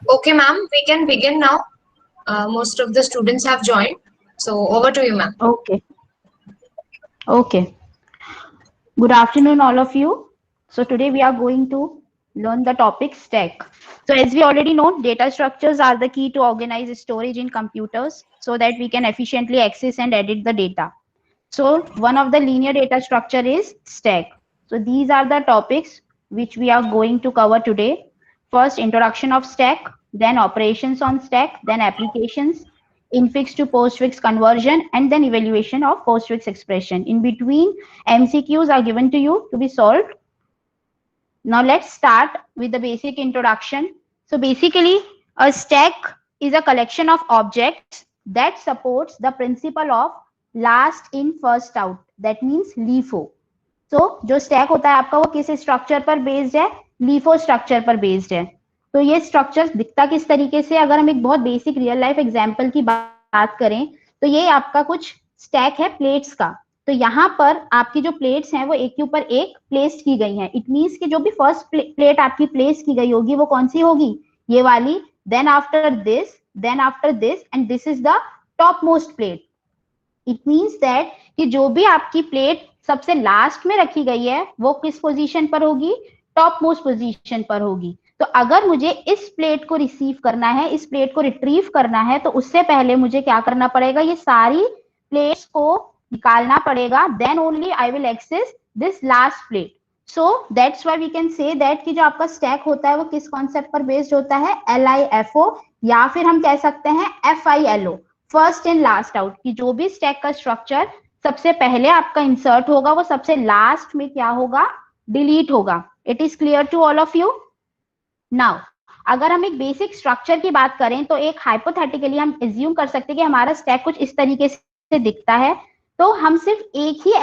Okay, ma'am, we can begin now. Most of the students have joined. So over to you, ma'am. Okay, okay. Good afternoon, all of you. So today we are going to learn the topic stack. So as we already know, data structures are the key to organize storage in computers so that we can efficiently access and edit the data. So one of the linear data structure is stack. So these are the topics which we are going to cover today. First, introduction of stack, then operations on stack, then applications, infix to postfix conversion, and then evaluation of postfix expression. In between, MCQs are given to you to be solved. Now let's start with the basic introduction. So basically, a stack is a collection of objects that supports the principle of last in first out. That means LIFO. तो जो stack होता है आपका वो किस structure पर based है, LIFO structure पर बेस्ड है। तो ये स्ट्रक्चर दिखता किस तरीके से, अगर हम एक बहुत बेसिक रियल लाइफ एग्जांपल की बात करें तो ये आपका कुछ स्टैक है प्लेट्स का। तो यहाँ पर आपकी जो प्लेट्स हैं वो एक के ऊपर एक प्लेस्ड की गई हैं। इट मीन्स कि जो भी फर्स्ट प्लेट आपकी प्लेस की गई होगी वो कौन सी होगी, ये वाली। Then after this and this is the topmost plate. It means that कि जो भी आपकी प्लेट सबसे लास्ट में रखी गई है वो किस पोजीशन पर होगी, टॉप मोस्ट पोजीशन पर होगी। तो अगर मुझे इस प्लेट को रिसीव करना है, इस प्लेट को रिट्रीव करना है, तो उससे पहले मुझे क्या करना पड़ेगा, ये सारी प्लेट्स को निकालना पड़ेगा। Then only I will access this last plate. So that's why we can say that कि जो आपका स्टैक होता है वो किस कॉन्सेप्ट पर बेस्ड होता है, LIFO, या फिर हम कह सकते हैं FILO, first in last out. कि जो भी स्टैक का स्ट्रक्चर सबसे पहले आपका इंसर्ट होगा वो सबसे लास्ट में क्या होगा, डिलीट होगा। It is clear to all of you. Now अगर हम एक बेसिक स्ट्रक्चर की बात करें तो एक हाइपोथेटिकली हम एज्यूम कर सकते हैं कि हमारा स्टैक कुछ इस तरीके से दिखता है। तो हम सिर्फ एक ही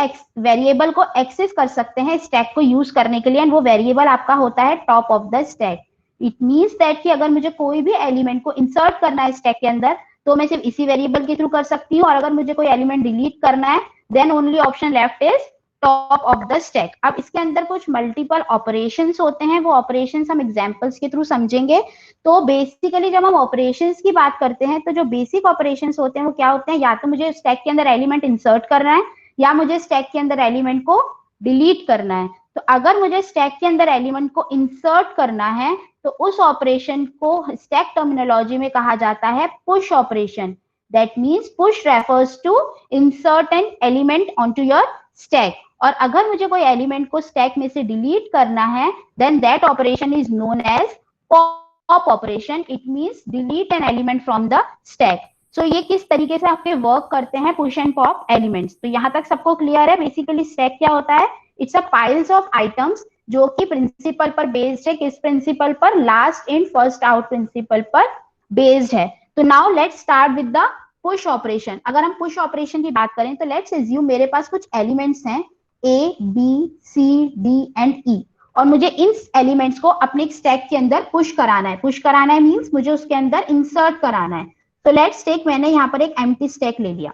वेरिएबल को एक्सेस कर सकते हैं स्टैक को यूज करने के लिए, एंड वो वेरिएबल आपका होता है top of the stack. It means that कि अगर मुझे कोई भी एलिमेंट को इंसर्ट करना है स्टैक के अंदर तो मैं सिर्फ इसी वेरिएबल के थ्रू कर सकती हूँ, और अगर मुझे कोई एलिमेंट डिलीट करना है then only option left is top of the stack. अब इसके अंदर कुछ मल्टीपल ऑपरेशंस होते हैं, वो ऑपरेशंस हम एग्जांपल्स के थ्रू समझेंगे। तो बेसिकली जब हम ऑपरेशंस की बात करते हैं तो जो बेसिक ऑपरेशंस होते हैं वो क्या होते हैं, या तो मुझे स्टैक के अंदर एलिमेंट इंसर्ट करना है या मुझे स्टैक के अंदर एलिमेंट को डिलीट करना है। तो अगर मुझे स्टैक के अंदर एलिमेंट को इंसर्ट करना है तो उस ऑपरेशन को स्टैक टर्मिनोलॉजी में कहा जाता है push operation. That means push refers to insert an element onto your stack. और अगर मुझे कोई एलिमेंट को स्टैक में से डिलीट करना है then that operation is known as pop operation. It means delete an element from the stack. So ये किस तरीके से आपके वर्क करते हैं पुश एंड पॉप एलिमेंट्स। तो यहाँ तक सबको क्लियर है। बेसिकली स्टैक क्या होता है, it's a piles of items जो कि प्रिंसिपल पर बेस्ड है। किस प्रिंसिपल पर, last in first out principle पर बेस्ड है। तो now let's start with the push operation. अगर हम पुश ऑपरेशन की बात करें तो लेट्स एज्यूम मेरे पास कुछ एलिमेंट्स हैं A, B, C, D and E, और मुझे इन एलिमेंट्स को अपने स्टैक के अंदर पुश कराना है। पुश कराना है मींस मुझे उसके अंदर इंसर्ट कराना है। तो लेट्स टेक, मैंने यहाँ पर एक एम्प्टी स्टैक ले लिया।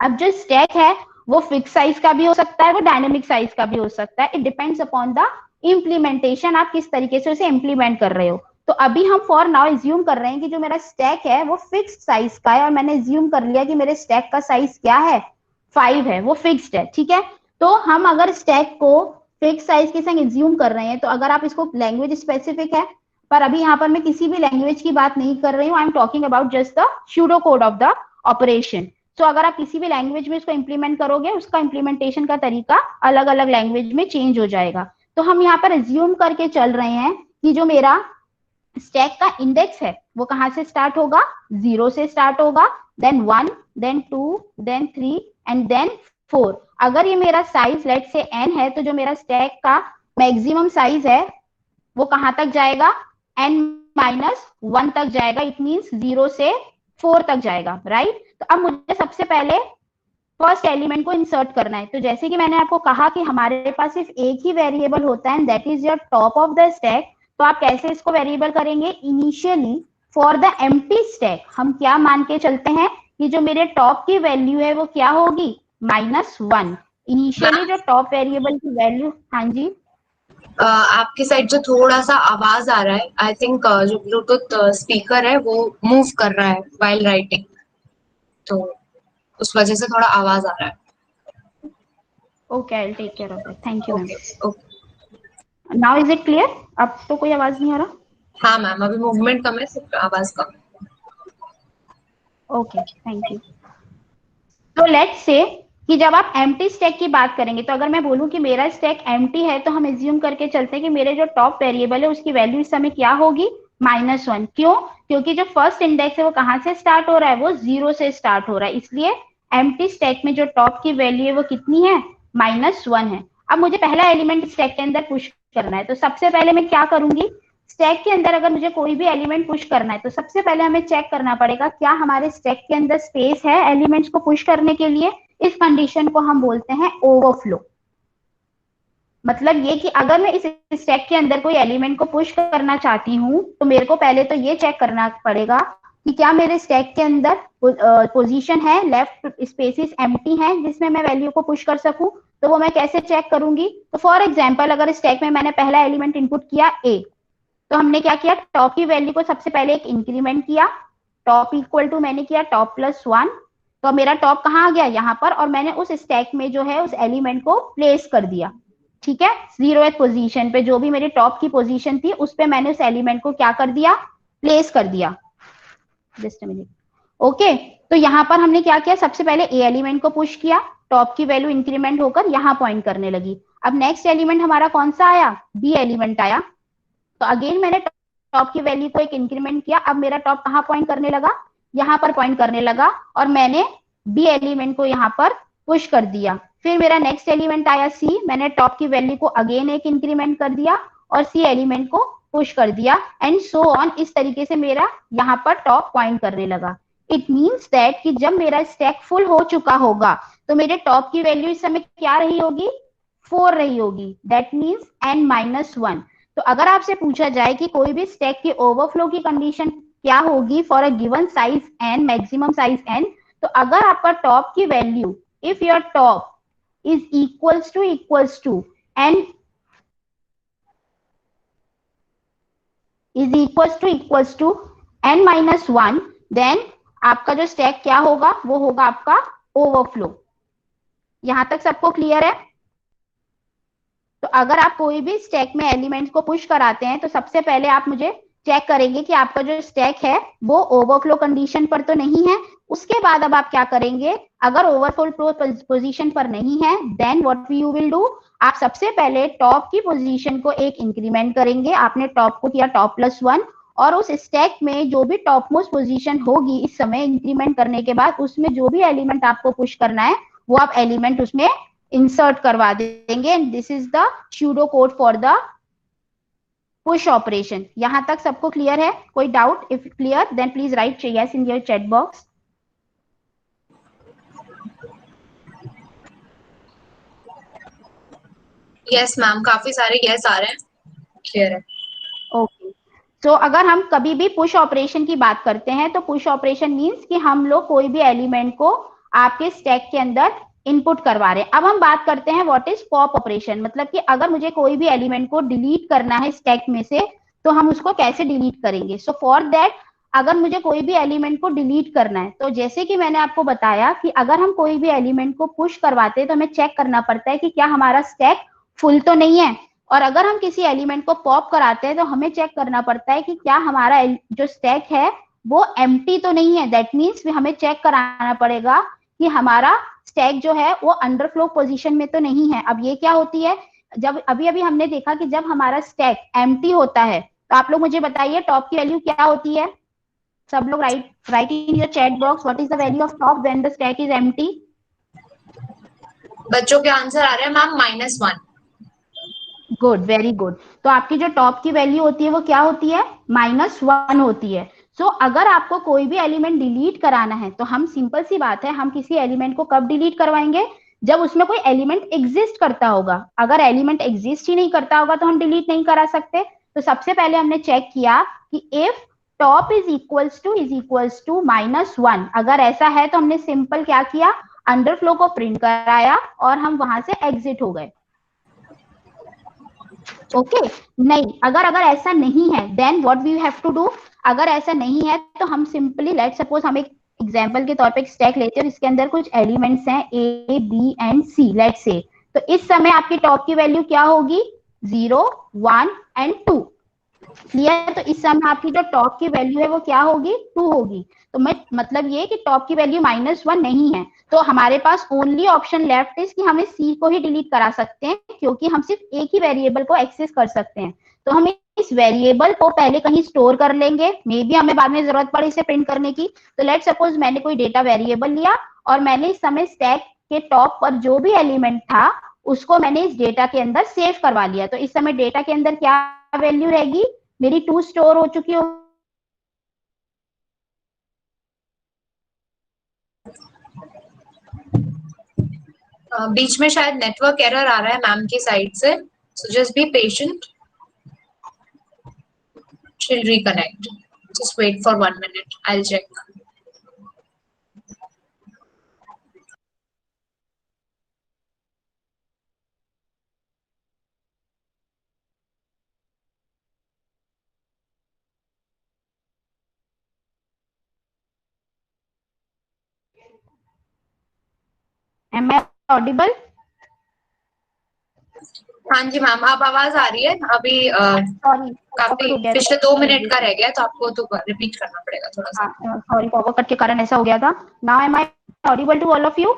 अब जो स्टैक है वो फिक्स साइज का भी हो सकता है, वो डायनेमिक साइज का भी हो सकता है। It depends upon the implementation, आप किस तरीके से उसे इम्प्लीमेंट कर रहे हो। तो अभी हम फॉर नाउ एज्यूम कर रहे हैं कि जो मेरा स्टैक है वो फिक्स्ड साइज का है, और मैंने एज्यूम कर लिया कि मेरे स्टैक का साइज क्या है, 5 है, वो फिक्स्ड है। ठीक है, तो हम अगर स्टैक को फिक्स साइज के संग एज्यूम कर रहे हैं तो अगर आप इसको लैंग्वेज स्पेसिफिक है, पर अभी यहाँ पर मैं किसी भी लैंग्वेज की बात नहीं कर रही हूँ, I am talking about just the pseudo code of the operation. तो अगर आप किसी भी लैंग्वेज में इसको इंप्लीमेंट करोगे उसका इंप्लीमेंटेशन का तरीका अलग अलग लैंग्वेज में चेंज हो जाएगा। तो हम यहाँ पर एज्यूम करके चल रहे हैं कि जो मेरा स्टैक का इंडेक्स है वो कहाँ से स्टार्ट होगा, 0 से स्टार्ट होगा, then 1, then 2, then 3 and then 4। अगर ये मेरा साइज लेट से n है तो जो मेरा स्टैक का मैक्सिमम साइज है वो कहाँ तक जाएगा, n-1 तक जाएगा। इट मींस 0 से 4 तक जाएगा, राइट। तो अब मुझे सबसे पहले फर्स्ट एलिमेंट को इंसर्ट करना है। तो जैसे कि मैंने आपको कहा कि हमारे पास सिर्फ एक ही वेरिएबल होता है and that is your top of the stack. तो आप कैसे इसको वेरिएबल करेंगे, initially for the empty stack हम क्या मान के चलते हैं कि जो मेरे टॉप की वैल्यू है वो क्या होगी, -1। इनिशियली जो टॉप वेरिएबल की वैल्यू, हाँ जी आपकी साइड से थोड़ा सा आवाज आ रहा है। आई थिंक जो ब्लूटूथ स्पीकर है वो मूव कर रहा है व्हाइल राइटिंग, तो उस वजह से थोड़ा आवाज आ रहा है। Okay, I will take care of that, thank you ma'am. Okay okay. Now is it clear? अब तो कोई आवाज नहीं आ रहा? हाँ मैम, अभी मूवमेंट कम है, सिर्फ आवाज कम है। Okay, thank you. तो लेट्स से कि जब आप एम्प्टी स्टैक की बात करेंगे, तो अगर मैं बोलूं कि मेरा स्टैक एम्प्टी है, तो हम एज्यूम करके चलते हैं कि मेरे जो टॉप वेरिएबल है उसकी वैल्यू इस समय क्या होगी? -1। क्यों? क्योंकि जो फर्स्ट इंडेक्स है वो कहां से स्टार्ट हो रहा है? वो 0 से स्टार्ट हो रहा है, इसलिए एम्प्टी स्टैक में जो टॉप की वैल्यू है वो कितनी है? -1 है। अब मुझे पहला एलिमेंट स्टैक के अंदर पुश करना है, तो सबसे पहले मैं क्या करूंगी? स्टैक के अंदर अगर मुझे कोई भी एलिमेंट पुश करना है, तो सबसे पहले हमें चेक करना पड़ेगा क्या हमारे स्टैक के अंदर स्पेस है एलिमेंट्स को पुश करने के लिए। इस कंडीशन को हम बोलते हैं ओवरफ्लो। मतलब ये कि अगर मैं इस स्टैक के अंदर कोई एलिमेंट को पुश करना चाहती हूँ, तो मेरे को पहले तो ये चेक करना पड़ेगा कि क्या मेरे स्टैक के अंदर पोजीशन है, लेफ्ट स्पेसेस एम्प्टी हैं जिसमें मैं वैल्यू को पुश कर सकूं। तो वो मैं कैसे चेक करूंगी? तो फॉर एग्जांपल, अगर स्टैक में मैंने पहला एलिमेंट इनपुट किया ए, तो हमने क्या किया? टॉप की वैल्यू को सबसे पहले एक इंक्रीमेंट किया, टॉप इक्वल टू मैंने किया टॉप +1। तो मेरा टॉप कहाँ आ गया? यहाँ पर, और मैंने उस स्टैक में जो है उस एलिमेंट को प्लेस कर दिया। ठीक है, 0th पोजीशन पे जो भी मेरी टॉप की पोजीशन थी उस पे मैंने उस एलिमेंट को क्या कर दिया? प्लेस कर दिया। Just a minute. ओके, तो यहाँ पर हमने क्या किया? सबसे पहले ए एलिमेंट को पुश किया, टॉप की वैल्यू इंक्रीमेंट होकर यहाँ पॉइंट करने लगी। अब नेक्स्ट एलिमेंट हमारा कौन सा आया? बी एलिमेंट आया। तो अगेन मैंने टॉप की वैल्यू को एक इंक्रीमेंट किया, अब मेरा टॉप कहाँ पॉइंट करने लगा? यहाँ पर पॉइंट करने लगा, और मैंने बी एलिमेंट को यहाँ पर पुश कर दिया। फिर मेरा नेक्स्ट एलिमेंट आया सी, मैंने टॉप की वैल्यू को अगेन एक इंक्रीमेंट कर दिया और सी एलिमेंट को पुश कर दिया, एंड सो ऑन। इस तरीके से मेरा यहाँ पर टॉप पॉइंट करने लगा। इट मीन्स दैट कि जब मेरा स्टैक फुल हो चुका होगा, तो मेरे टॉप की वैल्यू इस समय क्या रही होगी? 4 रही होगी। That means n-1। तो अगर आपसे पूछा जाए कि कोई भी स्टैक की ओवरफ्लो की कंडीशन क्या होगी for a given size n, maximum size n, तो अगर आपका टॉप की value, if your top is equals to n is equals to n-1, then आपका जो स्टैक क्या होगा? वो होगा आपका ओवरफ्लो। यहां तक सबको क्लियर है? तो अगर आप कोई भी स्टैक में एलिमेंट्स को पुश कराते हैं, तो सबसे पहले आप मुझे चेक करेंगे कि आपका जो स्टैक है वो ओवरफ्लो कंडीशन पर तो नहीं है। उसके बाद अब आप क्या करेंगे? अगर ओवरफ्लो पोजीशन पर नहीं है, then what you will do, आप सबसे पहले टॉप की पोजीशन को एक इंक्रीमेंट करेंगे। आपने टॉप को किया टॉप +1, और उस स्टैक में जो भी टॉप मोस्ट पोजीशन होगी इस समय इंक्रीमेंट करने के बाद, उसमें जो भी एलिमेंट आपको पुश करना है वो आप एलिमेंट उसमें इंसर्ट करवा देंगे, and this is the pseudo code for the push operation. यहां तक सबको क्लियर है? कोई doubt? If clear then please write yes in your chat box. Yes ma'am, काफी सारे यस आ रहे हैं, क्लियर है। ओके, तो अगर हम कभी भी पुश ऑपरेशन की बात करते हैं, तो पुश ऑपरेशन मींस कि हम लोग कोई भी एलिमेंट को आपके स्टैक के अंदर इनपुट करवा रहे हैं। अब हम बात करते हैं व्हाट इज पॉप ऑपरेशन, मतलब कि अगर मुझे कोई भी एलिमेंट को डिलीट करना है स्टैक में से, तो हम उसको कैसे डिलीट करेंगे? सो फॉर दैट, अगर मुझे कोई भी एलिमेंट को डिलीट करना है, तो जैसे कि मैंने आपको बताया कि अगर हम कोई भी एलिमेंट को पुश करवाते हैं, तो हमें चेक करना पड़ता है कि क्या हमारा स्टैक फुल तो नहीं है। और अगर हम किसी एलिमेंट को पॉप कराते हैं, तो हमें चेक करना पड़ता है कि क्या हमारा जो स्टैक है वो एम्प्टी तो नहीं है। दैट मीन्स हमें चेक कराना पड़ेगा कि हमारा स्टैक जो है वो अंडरफ्लो पोजीशन में तो नहीं है। अब ये क्या होती है? जब अभी अभी हमने देखा कि जब हमारा स्टैक एम्प्टी होता है, तो आप लोग मुझे बताइए टॉप की वैल्यू क्या होती है? सब लोग right in your chat box, what is the value of top when the stack is empty? बच्चों के आंसर आ रहे हैं मैम, -1। Good, very good. तो आपकी जो टॉप की वैल्यू होती है वो क्या होती है? -1 होती है। सो अगर आपको कोई भी एलिमेंट डिलीट कराना है, तो हम सिंपल सी बात है, हम किसी एलिमेंट को कब डिलीट करवाएंगे? जब उसमें कोई एलिमेंट एग्जिस्ट करता होगा। अगर एलिमेंट एग्जिस्ट ही नहीं करता होगा तो हम डिलीट नहीं करा सकते। तो सबसे पहले हमने चेक किया कि if top is equals to -1, अगर ऐसा है तो हमने सिंपल क्या किया? अंडरफ्लो को प्रिंट कराया और हम वहां से एग्जिट हो गए। ओके नहीं, अगर अगर ऐसा नहीं है then what we have to do, अगर ऐसा नहीं है तो हम सिंपली लेट सपोज हम एक एग्जांपल के तौर पे एक स्टैक लेते हैं इसके अंदर कुछ एलिमेंट्स हैं A B and C let say, तो इस समय आपकी टॉप की वैल्यू क्या होगी 0 1 एंड 2 क्लियर। तो इस समय आपकी जो टॉप की वैल्यू है वो क्या होगी 2 होगी। तो मैं मतलब ये कि टॉप की वैल्यू -1 नहीं है, तो हमारे पास ओनली ऑप्शन लेफ्ट इज कि हम इस सी को ही डिलीट करा सकते हैं क्योंकि हम सिर्फ एक ही वेरिएबल को एक्सेस कर सकते हैं। तो हम इस वेरिएबल को पहले कहीं स्टोर कर लेंगे, मे बी हमें बाद में जरूरत पड़े इसे प्रिंट करने की। तो लेट सपोज मैंने कोई डेटा वेरिएबल लिया और मैंने इस समय स्टैक के टॉप पर जो भी एलिमेंट था उसको मैंने इस डेटा के अंदर सेव करवा लिया। तो इस समय डेटा के अंदर क्या वैल्यू रहेगी, मेरी 2 स्टोर हो चुकी हो। बीच में शायद नेटवर्क एरर आ रहा है मैम की साइड से, so just be patient, she'll reconnect. Just wait for 1 minute. I'll check. Am I audible? हाँ जी मैम, अब आवाज आ रही है। अभी सॉरी काफी हो गया पिछले था 2 मिनट का रह गया, तो आपको तो रिपीट करना पड़ेगा थोड़ा सा। सॉरी फॉरवर्ड कट के कारण ऐसा हो गया था। Now am I audible to all of you?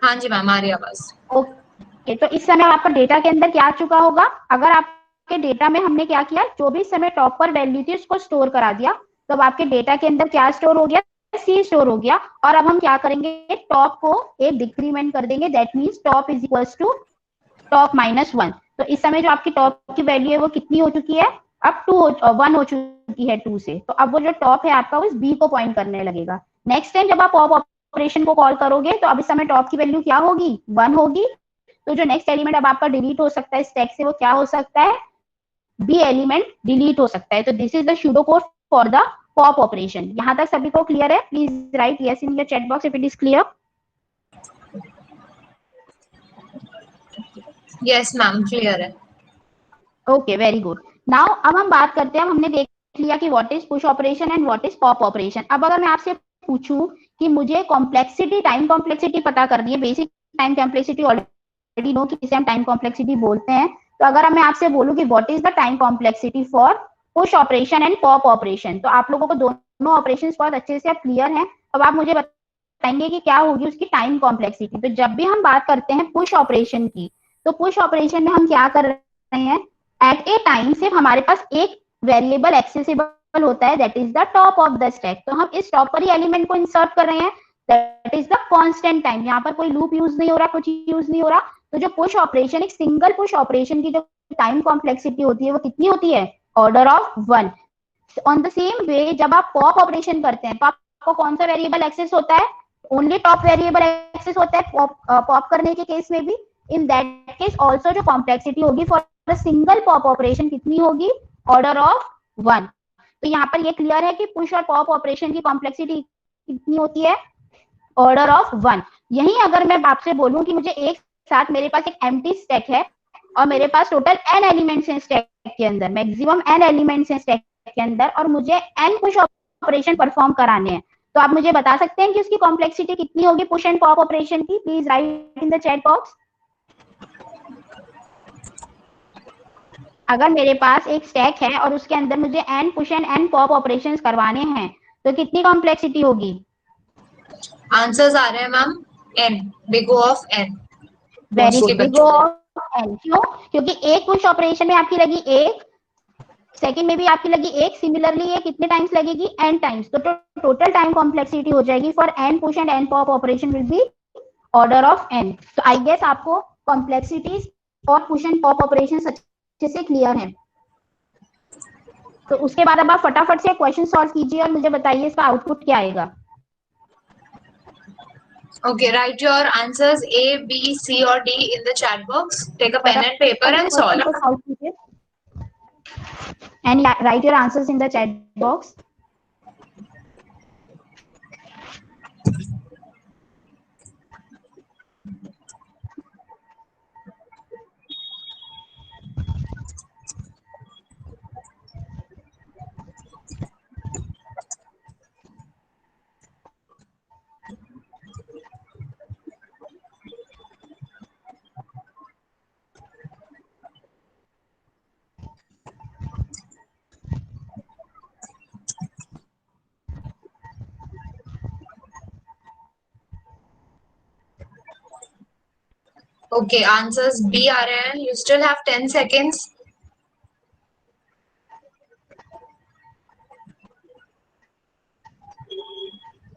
हाँ जी मैम, आ रही आवाज। ओके, तो इस समय आपका डेटा के अंदर क्या आ चुका होगा, अगर आपके डेटा में हमने क्या किया जो भी समय टॉप पर वैल्यू थी उसको स्टोर करा दिया, तो अब आपके डेटा के अंदर क्या स्टोर हो गया, सी स्टोर हो गया। और अब हम क्या करेंगे, टॉप को एक डिक्रीमेंट कर देंगे, that means top is equals to top -1। तो इस समय जो आपकी टॉप की वैल्यू है वो कितनी हो चुकी है, अब 1 हो चुकी है 2 से। तो अब वो जो टॉप है आपका वो इस बी को पॉइंट करने लगेगा। नेक्स्ट टाइम जब आप पॉप ऑपरेशन को कॉल करोगे तो अब इस समय टॉप की वैल्यू क्या होगी 1 होगी। तो जो नेक्स्ट एलिमेंट अब आपका डिलीट हो सकता है स्टैक से वो क्या हो सकता है, बी एलिमेंट डिलीट हो सकता है। तो this is the pseudo code for the pop operation. यहाँ तक सभी को क्लियर है? Please write yes in the chat box if it is clear. Yes ma'am, clear है। Okay very good. नाउ अब हम बात करते हैं, हमने देख लिया कि what is push operation and what is pop operation. अब अगर मैं आपसे पूछूं कि मुझे कॉम्प्लेक्सिटी टाइम कॉम्प्लेक्सिटी पता करनी है, basic time complexity already know कि इसे हम टाइम कॉम्प्लेक्सिटी बोलते हैं, तो अगर मैं आपसे बोलूं कि what is the time complexity for push operation and pop operation, तो आप लोगों को दोनों ऑपरेशन बहुत अच्छे से अब क्लियर है। अब आप मुझे बताएंगे कि क्या होगी उसकी टाइम कॉम्प्लेक्सिटी। तो जब भी हम बात करते हैं पुश ऑपरेशन की, तो पुश ऑपरेशन में हम क्या कर रहे हैं, एट ए टाइम सिर्फ हमारे पास एक वेरिएबल एक्सेसिबल होता है, that is the top of the stack. तो हम इस टॉप पर ही एलिमेंट को इंसर्ट कर रहे हैं, that is the constant time. यहाँ पर कोई लूप यूज नहीं हो रहा, कुछ यूज नहीं हो रहा। तो जो पुश ऑपरेशन, एक सिंगल पुश ऑपरेशन की जो टाइम कॉम्प्लेक्सिटी होती है वो कितनी होती है, order of 1। On the same way जब आप पॉप ऑपरेशन करते हैं तो आपको कौन सा वेरिएबल एक्सेस होता है, ओनली टॉप वेरिएबल एक्सेस होता है पॉप करने के केस में भी। इन दैट केस ऑल्सो जो कॉम्प्लेक्सिटी होगी फॉर सिंगल पॉप ऑपरेशन कितनी होगी, ऑर्डर ऑफ 1। तो यहाँ पर ये क्लियर है कि पुश और पॉप ऑपरेशन की कॉम्प्लेक्सिटी कितनी होती है, ऑर्डर ऑफ 1। यही अगर मैं आपसे बोलूं कि मुझे एक साथ मेरे पास एक एम्प्टी स्टैक है और मेरे पास टोटल n एलिमेंट्स हैं स्टैक के अंदर, मैक्सिमम n एलिमेंट्स हैं स्टैक के अंदर, और मुझे n पुश ऑपरेशन परफॉर्म कराने हैं, तो आप मुझे बता सकते हैं कि उसकी कॉम्प्लेक्सिटी कितनी होगी पुश एंड पॉप ऑपरेशन की? Please right in the chat box. अगर मेरे पास एक स्टैक है और उसके अंदर मुझे n push and n pop operations करवाने हैं तो कितनी कॉम्प्लेक्सिटी होगी? आंसर्स आ रहे हैं ma'am, n, big O of n, very mostly good, big बच्चों O को। Of n। क्यों? क्योंकि एक पुश ऑपरेशन में आपकी लगी एक, सेकंड में भी आपकी लगी एक, सिमिलरली ये कितने टाइम्स लगेगी, n टाइम्स। तो टोटल टाइम कॉम्प्लेक्सिटी हो जाएगी for n push and n pop operation will be order of n। तो आई गेस आपको कॉम्प्लेक्सिटीज और पुश एंड पॉप ऑपरेशन अच्छे से क्लियर है। तो उसके बाद अब आप फटाफट से क्वेश्चन सॉल्व कीजिए और मुझे बताइए इसका आउटपुट क्या आएगा। Okay, write your answers A, B, C or D in the chat box. Take a pen and paper फटाफट से and क्वेश्चन solve. को सॉल्व कीजिए and write your answers in the chat box. Okay, answers b आ रहे हैं. You still have 10 seconds.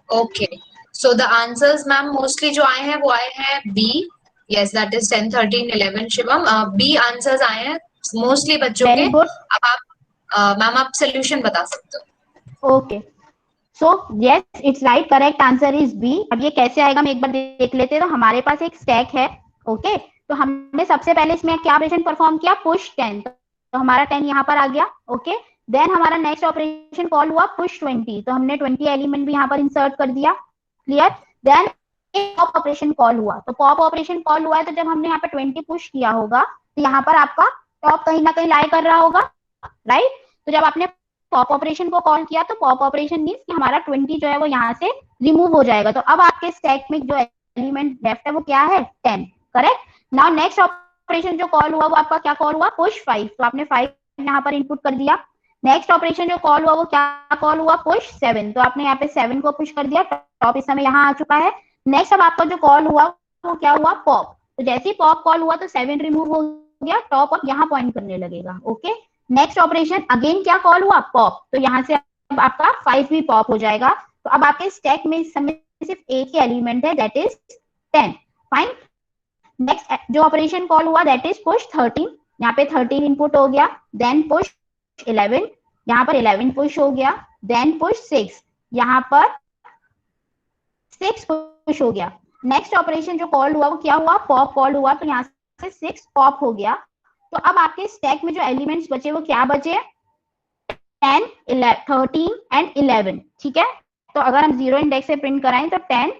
Okay, so the answers ma'am mostly जो आए हैं वो आए हैं b. Yes, that is 10, 13, 11. Shivam, b answers आए हैं मोस्टली बच्चों के. Very good. अब आप मैम आप सोल्यूशन बता सकते हो. Okay, so yes it's right, correct answer is B. अब ये कैसे आएगा हम एक बार देख लेते हैं. तो हमारे पास एक स्टैक है. ओके, तो हमने सबसे पहले इसमें क्या ऑपरेशन परफॉर्म किया, पुश 10. तो हमारा 10 यहाँ पर आ गया. ओके, देन हमारा नेक्स्ट ऑपरेशन कॉल हुआ पुश 20. तो हमने 20 एलिमेंट भी यहाँ पर इंसर्ट कर दिया. Clear. Then pop operation call हुआ. तो पॉप ऑपरेशन कॉल हुआ है, तो जब हमने यहाँ पर 20 पुश किया होगा तो यहाँ पर आपका टॉप कहीं ना कहीं लाई कर रहा होगा, राइट. तो जब आपने पॉप ऑपरेशन को कॉल किया तो पॉप ऑपरेशन मींस कि हमारा 20 जो है वो यहाँ से रिमूव हो जाएगा. तो अब आपके स्टैक में जो एलिमेंट लेफ्ट है वो क्या है, 10. करेक्ट. नाउ नेक्स्ट ऑपरेशन जो कॉल हुआ वो आपका क्या कॉल हुआ, पुश 5. तो आपने 5 यहाँ पर इनपुट कर दिया. नेक्स्ट ऑपरेशन जो कॉल हुआ वो क्या कॉल हुआ, पुश 7. तो आपने यहाँ पे 7 को पुश कर दिया. टॉप इस समय यहाँ आ चुका है. नेक्स्ट अब आपका जो कॉल हुआ वो क्या हुआ, पॉप. तो जैसे ही पॉप कॉल हुआ तो 7 रिमूव हो गया. टॉप अब यहाँ पॉइंट करने लगेगा. ओके, नेक्स्ट ऑपरेशन अगेन क्या कॉल हुआ, पॉप. तो यहाँ से अब आपका 5 भी पॉप हो जाएगा. तो अब आपके स्टैक में इस समय सिर्फ एक ही एलिमेंट है, दैट इज 10. फाइन. नेक्स्ट जो ऑपरेशन कॉल हुआ दैट इज पुश 13. यहाँ पे 13 इनपुट हो गया. Then push 11. यहाँ पर 11 पुश हो गया. Then push 6. यहाँ पर 6 पुश हो गया. नेक्स्ट ऑपरेशन जो कॉल हुआ वो क्या हुआ, पॉप कॉल हुआ. तो यहाँ से 6 पॉप हो गया. तो अब आपके स्टैक में जो एलिमेंट्स बचे वो क्या बचे, 10, 13 एंड 11. ठीक है. तो अगर हम जीरो इंडेक्स से प्रिंट कराएं तो 10,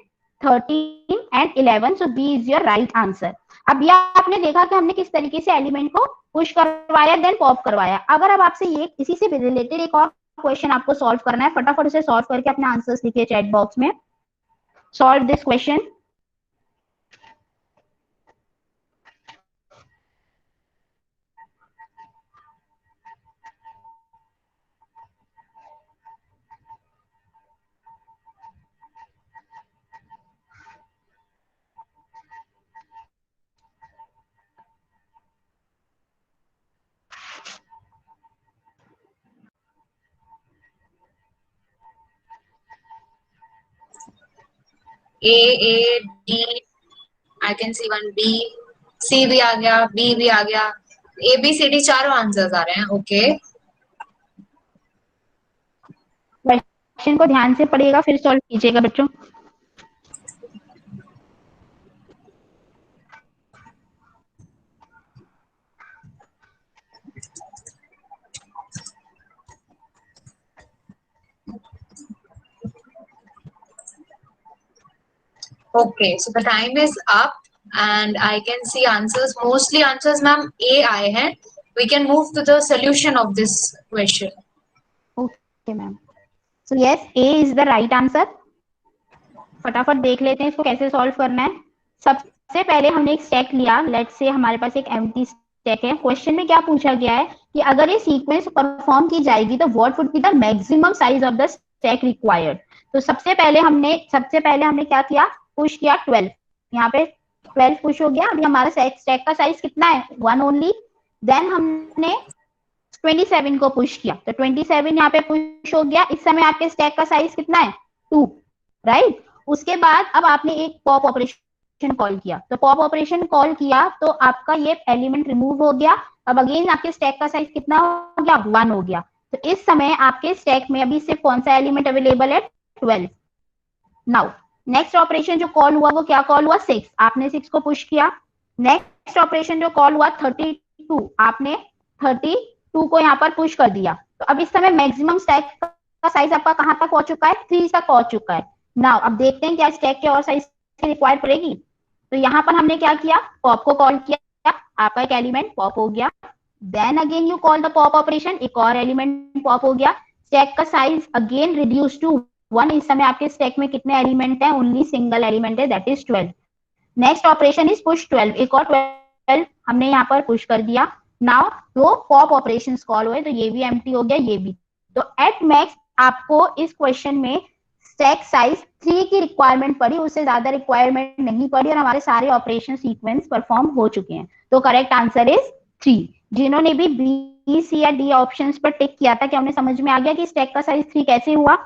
13 and 11. So B is your right answer. अब ये आपने देखा कि हमने किस तरीके से एलिमेंट को पुश करवाया देन पॉप करवाया. अगर अब आपसे ये इसी से रिलेटेड एक और क्वेश्चन आपको सॉल्व करना है, फटाफट से सॉल्व करके अपने आंसर्स लिखिए चैट बॉक्स में. Solve this question. A d, I can see one. B, c भी आ गया, बी भी आ गया. ए बी सी डी चारों आंसर्स आ रहे हैं. ओके, क्वेश्चन को ध्यान से पढ़िएगा फिर सॉल्व कीजिएगा बच्चों. okay, so the time is up and I can see answers. Mostly answers ma'am A आए हैं. We can move to the solution of this question. Okay ma'am. So yes, A is the right answer. फटाफट देख लेते हैं इसको कैसे solve करना है. सबसे पहले हमने एक स्टैक लिया. लेट्स से हमारे पास एक एम्प्टी स्टैक है. क्वेश्चन में क्या पूछा गया है कि अगर ये सीक्वेंस परफॉर्म की जाएगी तो what would be the maximum size of the stack required. तो सबसे पहले हमने क्या किया, पुश किया 12. यहाँ पे 12 पुश हो गया. अभी हमारा स्टैक का साइज कितना है, 1 ओनली. देन हमने 27 को पुश किया. तो 27 यहाँ पे पुश हो गया. इस समय आपके स्टैक का साइज कितना है, 2, राइट. उसके बाद अब आपने एक पॉप ऑपरेशन कॉल किया. तो पॉप ऑपरेशन कॉल किया तो आपका ये एलिमेंट रिमूव हो गया. अब अगेन आपके स्टैक का साइज कितना हो गया, 1 हो गया. तो इस समय आपके स्टैक में अभी सिर्फ कौन सा एलिमेंट अवेलेबल है, 12. नाउ नेक्स्ट ऑपरेशन जो कॉल हुआ वो क्या कॉल हुआ, 6. आपने 6 को पुश किया. नेक्स्ट ऑपरेशन जो कॉल हुआ 32. आपने 32 को यहाँ पर पुश कर दिया. तो अब इस समय मैक्सिमम स्टैक का साइज आपका कहाँ तक पहुंच चुका है, 3 तक पहुंच चुका है. नाउ अब देखते हैं क्या स्टैक के और साइज की रिक्वायर पड़ेगी. तो यहाँ पर हमने क्या किया, पॉप को कॉल किया. आपका एक एलिमेंट पॉप हो गया. Then again you call the pop operation, एक और एलिमेंट पॉप हो गया. स्टैक का साइज अगेन रिड्यूस टू 1. इस समय आपके स्टैक में कितने एलिमेंट है, ओनली सिंगल एलिमेंट है, that is 12. Next operation is push 12. एक और 12 हमने यहाँ पर पुश कर दिया. नाउ दो पॉप ऑपरेशंस कॉल हुए. तो ये भी एम्प्टी हो गया, ये भी. तो एट मैक्स आपको इस क्वेश्चन में स्टैक साइज 3 की रिक्वायरमेंट पड़ी, उससे ज्यादा रिक्वायरमेंट नहीं पड़ी और हमारे सारे ऑपरेशन सीक्वेंस परफॉर्म हो चुके हैं। तो करेक्ट आंसर इज 3। जिन्होंने भी बी, सी या डी ऑप्शंस पर टिक किया था, क्या उन्हें समझ में आ गया कि स्टैक का साइज 3 कैसे हुआ?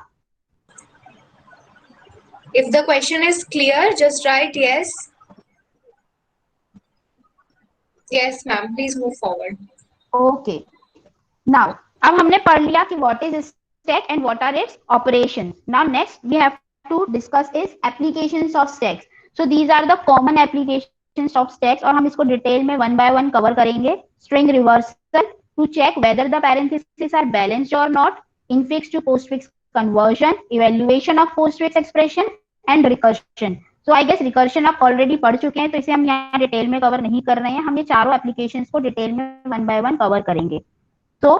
If the question is clear, just write yes. Yes, ma'am. Please move forward. Okay, now अब हमने पढ़ लिया कि what is stack and what are its operations. Now next we have to discuss is applications of stacks. So these are the common applications of stacks और हम इसको detail में one by one cover करेंगे। String reversal to check whether the parenthesis are balanced और not, infix to postfix conversion, evaluation of postfix expression and recursion. So I guess recursion आप already पढ़ चुके हैं, तो इसे हम यहाँ डिटेल में कवर नहीं कर रहे हैं। हम ये चारों एप्लीकेशंस को डिटेल में वन बाय वन कवर करेंगे। So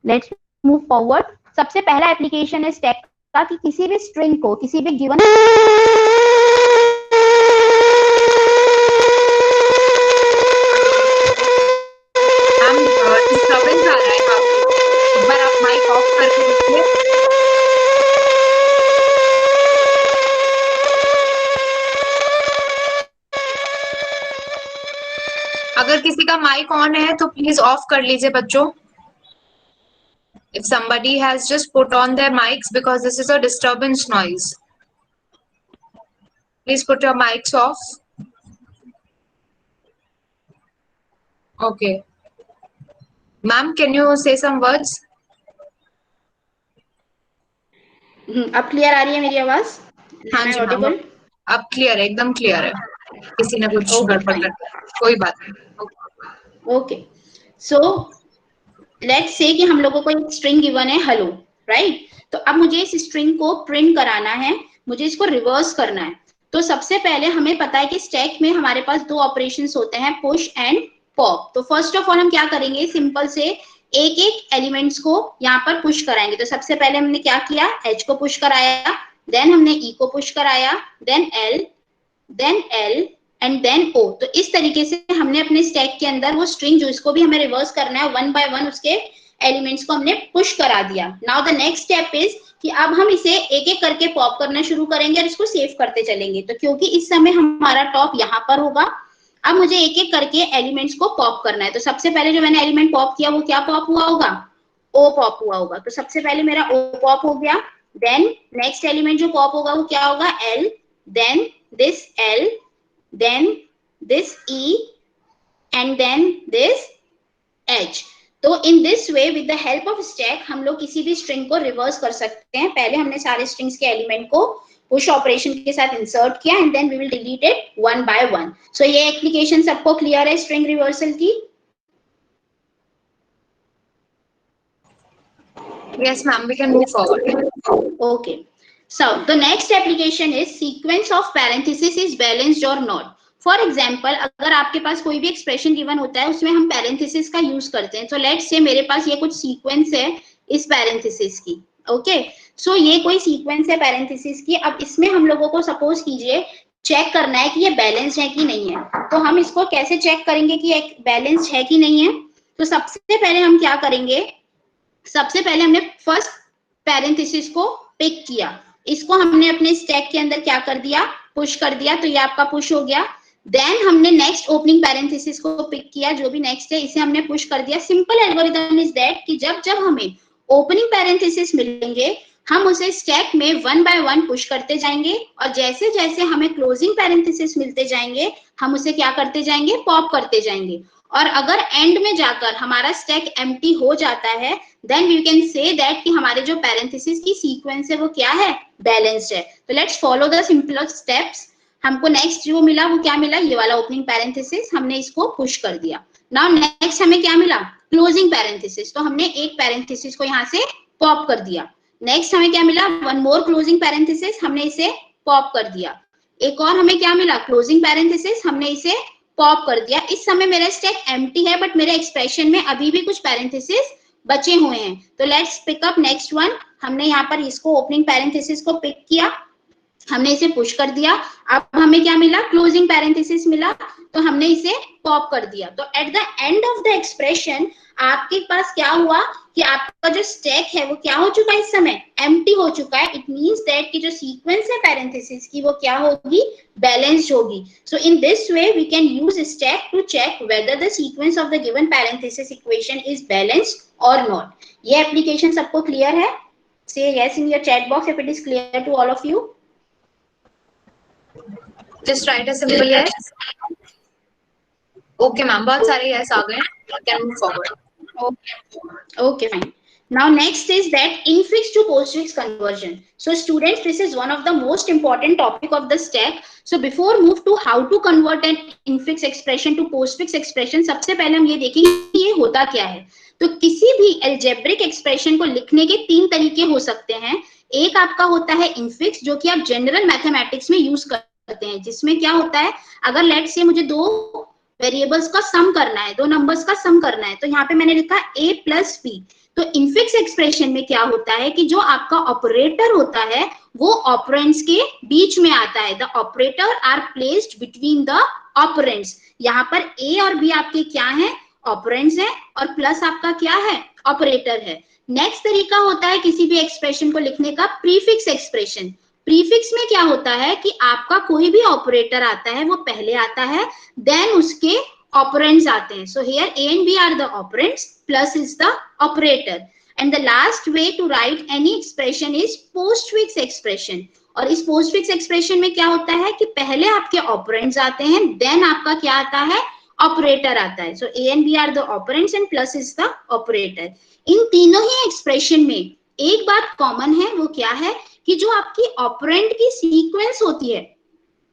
let's move forward. सबसे पहला एप्लीकेशन है स्टैक का कि किसी भी स्ट्रिंग को किसी भी गिवन डिस्टर्बेंस आ रहा है काफी, एक बार आप माइक ऑफ करके देखिए। अगर किसी का माइक ऑन है तो प्लीज ऑफ कर लीजिए बच्चों। If somebody has just put on their mics, because this is a disturbance noise, please put your mics off. Okay. Ma'am, can you say some words? अब क्लियर आ रही है मेरी आवाज? हाँ जी मैम, अब क्लियर है, एकदम क्लियर है। किसी ने कुछ गड़बड़ कर दिया, कोई बात नहीं। ओके, सो लेट्स से कि हम लोगों को एक स्ट्रिंग गिवन है हेलो, राइट? तो अब मुझे इस स्ट्रिंग को प्रिंट कराना है, मुझे इसको रिवर्स करना है। तो सबसे पहले हमें पता है कि स्टैक में हमारे पास दो ऑपरेशंस होते हैं, पुश एंड पॉप। तो फर्स्ट ऑफ ऑल हम क्या करेंगे, सिंपल से एक एक एलिमेंट्स को यहाँ पर पुश कराएंगे। तो सबसे पहले हमने क्या किया, एच को पुश कराया, देन हमने ई को पुश कराया, देन एल एंड देन ओ। तो इस तरीके से हमने अपने स्टैक के अंदर वो स्ट्रिंग जो इसको भी हमें रिवर्स करना है, वन बाय वन उसके एलिमेंट्स को हमने पुश करा दिया। Now the next step is कि अब हम इसे एक एक करके पॉप करना शुरू करेंगे और इसको सेव करते चलेंगे। तो क्योंकि इस समय हमारा टॉप यहाँ पर होगा, अब मुझे एक एक करके एलिमेंट्स को पॉप करना है। तो सबसे पहले जो मैंने एलिमेंट पॉप किया वो क्या पॉप हुआ होगा, ओ पॉप हुआ होगा। तो सबसे पहले मेरा ओ पॉप हो गया, देन नेक्स्ट एलिमेंट जो पॉप होगा वो क्या होगा, L, then this L, then this E and then this H। तो in this way with the help of stack हम लोग किसी भी स्ट्रिंग को रिवर्स कर सकते हैं। पहले हमने सारे स्ट्रिंग्स के एलिमेंट को पुश ऑपरेशन के साथ इंसर्ट किया and then we will delete it one by one. So ये एप्लीकेशन सबको क्लियर है स्ट्रिंग रिवर्सल की? Yes ma'am, we can move forward. Okay. So the next application is sequence of parenthesis is balanced or not. For example, अगर आपके पास कोई भी expression given होता है उसमें हम पैरेंथेसिस का यूज करते हैं। तो लेट्स से मेरे पास ये कुछ सीक्वेंस है इस पैरेंथेसिस की, ओके? सो ये कोई सीक्वेंस है पैरेंथेसिस की। अब इसमें हम लोगों को सपोज कीजिए चेक करना है कि ये बैलेंस्ड है कि नहीं है। तो हम इसको कैसे चेक करेंगे कि ये बैलेंस्ड है कि नहीं है? तो सबसे पहले हम क्या करेंगे, सबसे पहले हमने फर्स्ट पैरेंथेसिस को पिक किया, इसको हमने अपने स्टैक के अंदर क्या कर दिया, पुश कर दिया। तो ये आपका पुश हो गया। देन हमने नेक्स्ट ओपनिंग पैरेंथेसिस को पिक किया, जो भी नेक्स्ट है इसे हमने पुश कर दिया। सिंपल एल्गोरिथम इज दैट कि जब जब हमें ओपनिंग पैरेंथेसिस मिलेंगे हम उसे स्टैक में वन बाय वन पुश करते जाएंगे और जैसे जैसे हमें क्लोजिंग पैरेंथेसिस मिलते जाएंगे हम उसे क्या करते जाएंगे, पॉप करते जाएंगे। और अगर एंड में जाकर हमारा स्टैक एम्प्टी हो जाता है then we can say that कि हमारे जो पैरेंथेसिस की सीक्वेंस है वो क्या है, बैलेंस्ड है। तो let's follow the simple steps. हमको नेक्स्ट जो मिला वो क्या मिला, ये वाला ओपनिंग पैरेंथेसिस, हमने इसको पुश कर दिया। नाउ नेक्स्ट हमें क्या मिला, क्लोजिंग पैरेंथेसिस। तो हमने एक पैरेंथेसिस को यहाँ से पॉप कर दिया। नेक्स्ट हमें क्या मिला, वन मोर क्लोजिंग पैरेंथेसिस, हमने इसे पॉप कर दिया। एक और हमें क्या मिला, क्लोजिंग पैरेंथेसिस, हमने इसे पॉप कर दिया। इस समय मेरा स्टैक एम्प्टी है बट मेरे एक्सप्रेशन में अभी भी कुछ पैरेंथेसिस बचे हुए हैं। तो let's pick up next one. हमने यहाँ पर इसको ओपनिंग पैरेंथेसिस को पिक किया, हमने इसे पुश कर दिया, अब हमें क्या मिला, क्लोजिंग पैरेंथेसिस मिला, तो हमने इसे पॉप कर दिया। तो at the end of the expression आपके पास क्या हुआ कि आपका जो स्टैक है वो क्या हो चुका है, इस समय एम्प्टी हो चुका है। इट मींस दैट कि जो सीक्वेंस है पैरेंथेसिस की वो क्या होगी, बैलेंस्ड होगी। So in this way we can use stack to check whether the sequence of the given parenthesis equation is balanced और नॉट। ये एप्लीकेशन सबको क्लियर है? Say yes in your chat box if it is clear to all of you. Just write a simple yes. Okay, ma'am. बहुत सारे yes आ गए. Can move forward. Okay, fine. Now next is that infix to postfix conversion. So students, this is one of the most important topic of the stack. So before move to how to convert an infix expression to postfix expression, सबसे पहले हम ये देखेंगे ये होता क्या है। तो किसी भी algebraic expression को लिखने के 3 तरीके हो सकते हैं। एक आपका होता है infix, जो कि आप जनरल मैथमेटिक्स में यूज करते हैं, जिसमें क्या होता है, अगर लेट से मुझे 2 वेरिएबल्स का सम करना है, 2 नंबर्स का सम करना है, तो यहाँ पे मैंने लिखा a प्लस b। तो इनफिक्स एक्सप्रेशन में क्या होता है कि जो आपका ऑपरेटर होता है वो ऑपरेंड्स के बीच में आता है। The operator are placed between the operands. यहाँ पर a और b आपके क्या है, ऑपरेंड्स है, और प्लस आपका क्या है, ऑपरेटर है। नेक्स्ट तरीका होता है किसी भी एक्सप्रेशन को लिखने का प्रीफिक्स एक्सप्रेशन। प्रीफिक्स में क्या होता है कि आपका कोई भी ऑपरेटर आता है वो पहले आता है, देन उसके ऑपरेंड्स आते हैं। So here a and b are the operands, plus is the operator, and the last way to write any expression is postfix expression। और इस postfix expression में क्या होता है कि पहले आपके ऑपरेंड्स आते हैं, देन आपका क्या आता है, ऑपरेटर आता है। सो a and b are the operands and plus is the operator। इन तीनों ही एक्सप्रेशन में एक बात कॉमन है, वो क्या है कि जो आपकी ऑपरेंड की सीक्वेंस होती है,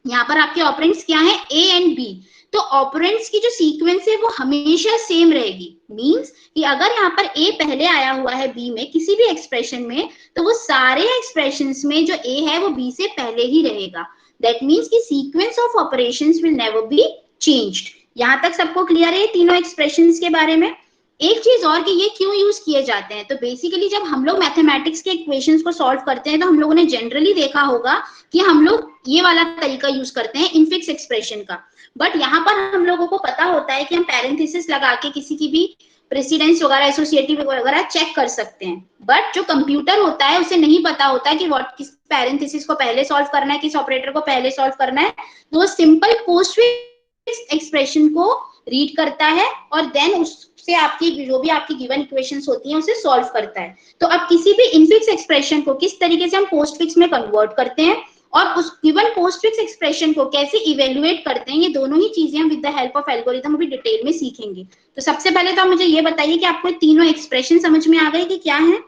यहाँ पर आपके ऑपरेंड्स क्या है, a and b, तो ऑपरेंड्स की जो सीक्वेंस है वो हमेशा सेम रहेगी। मींस कि अगर यहाँ पर a पहले आया हुआ है b में किसी भी एक्सप्रेशन में, तो वो सारे एक्सप्रेशंस में जो a है वो b से पहले ही रहेगा। दैट मींस कि sequence of operations will never be changed. यहाँ तक सबको क्लियर है तीनों एक्सप्रेशंस के बारे में? एक चीज और कि ये क्यों यूज किए जाते हैं, तो बेसिकली जब हम लोग मैथमेटिक्स के इक्वेशंस को सॉल्व करते हैं तो हम लोगों ने जनरली देखा होगा कि हम लोग ये वाला तरीका यूज करते हैं इनफिक्स एक्सप्रेशन का। बट यहाँ पर हम लोगों को पता होता है कि हम पैरेंथेसिस लगा के किसी की भी प्रेसिडेंस वगैरह, एसोसिएटिव वगैरह चेक कर सकते हैं। बट जो कंप्यूटर होता है उसे नहीं पता होता कि किस पैरेंथेसिस को पहले सॉल्व करना है, किस ऑपरेटर को पहले सॉल्व करना है। तो सिंपल पोस्टफिक्स एक्सप्रेशन को रीड करता है और देन उससे आपकी जो भी आपकी गिवन इक्वेशंस होती हैं उसे सॉल्व करता है। तो अब किसी भी इनफिक्स एक्सप्रेशन को किस तरीके से हम पोस्टफिक्स में कन्वर्ट करते हैं और उस गिवन पोस्टफिक्स एक्सप्रेशन को कैसे इवेल्युएट करते हैं, ये दोनों ही चीजें हम with the help of algorithm अभी डिटेल में सीखेंगे। तो सबसे पहले तो आप मुझे ये बताइए कि आपको तीनों एक्सप्रेशन समझ में आ गए कि क्या है?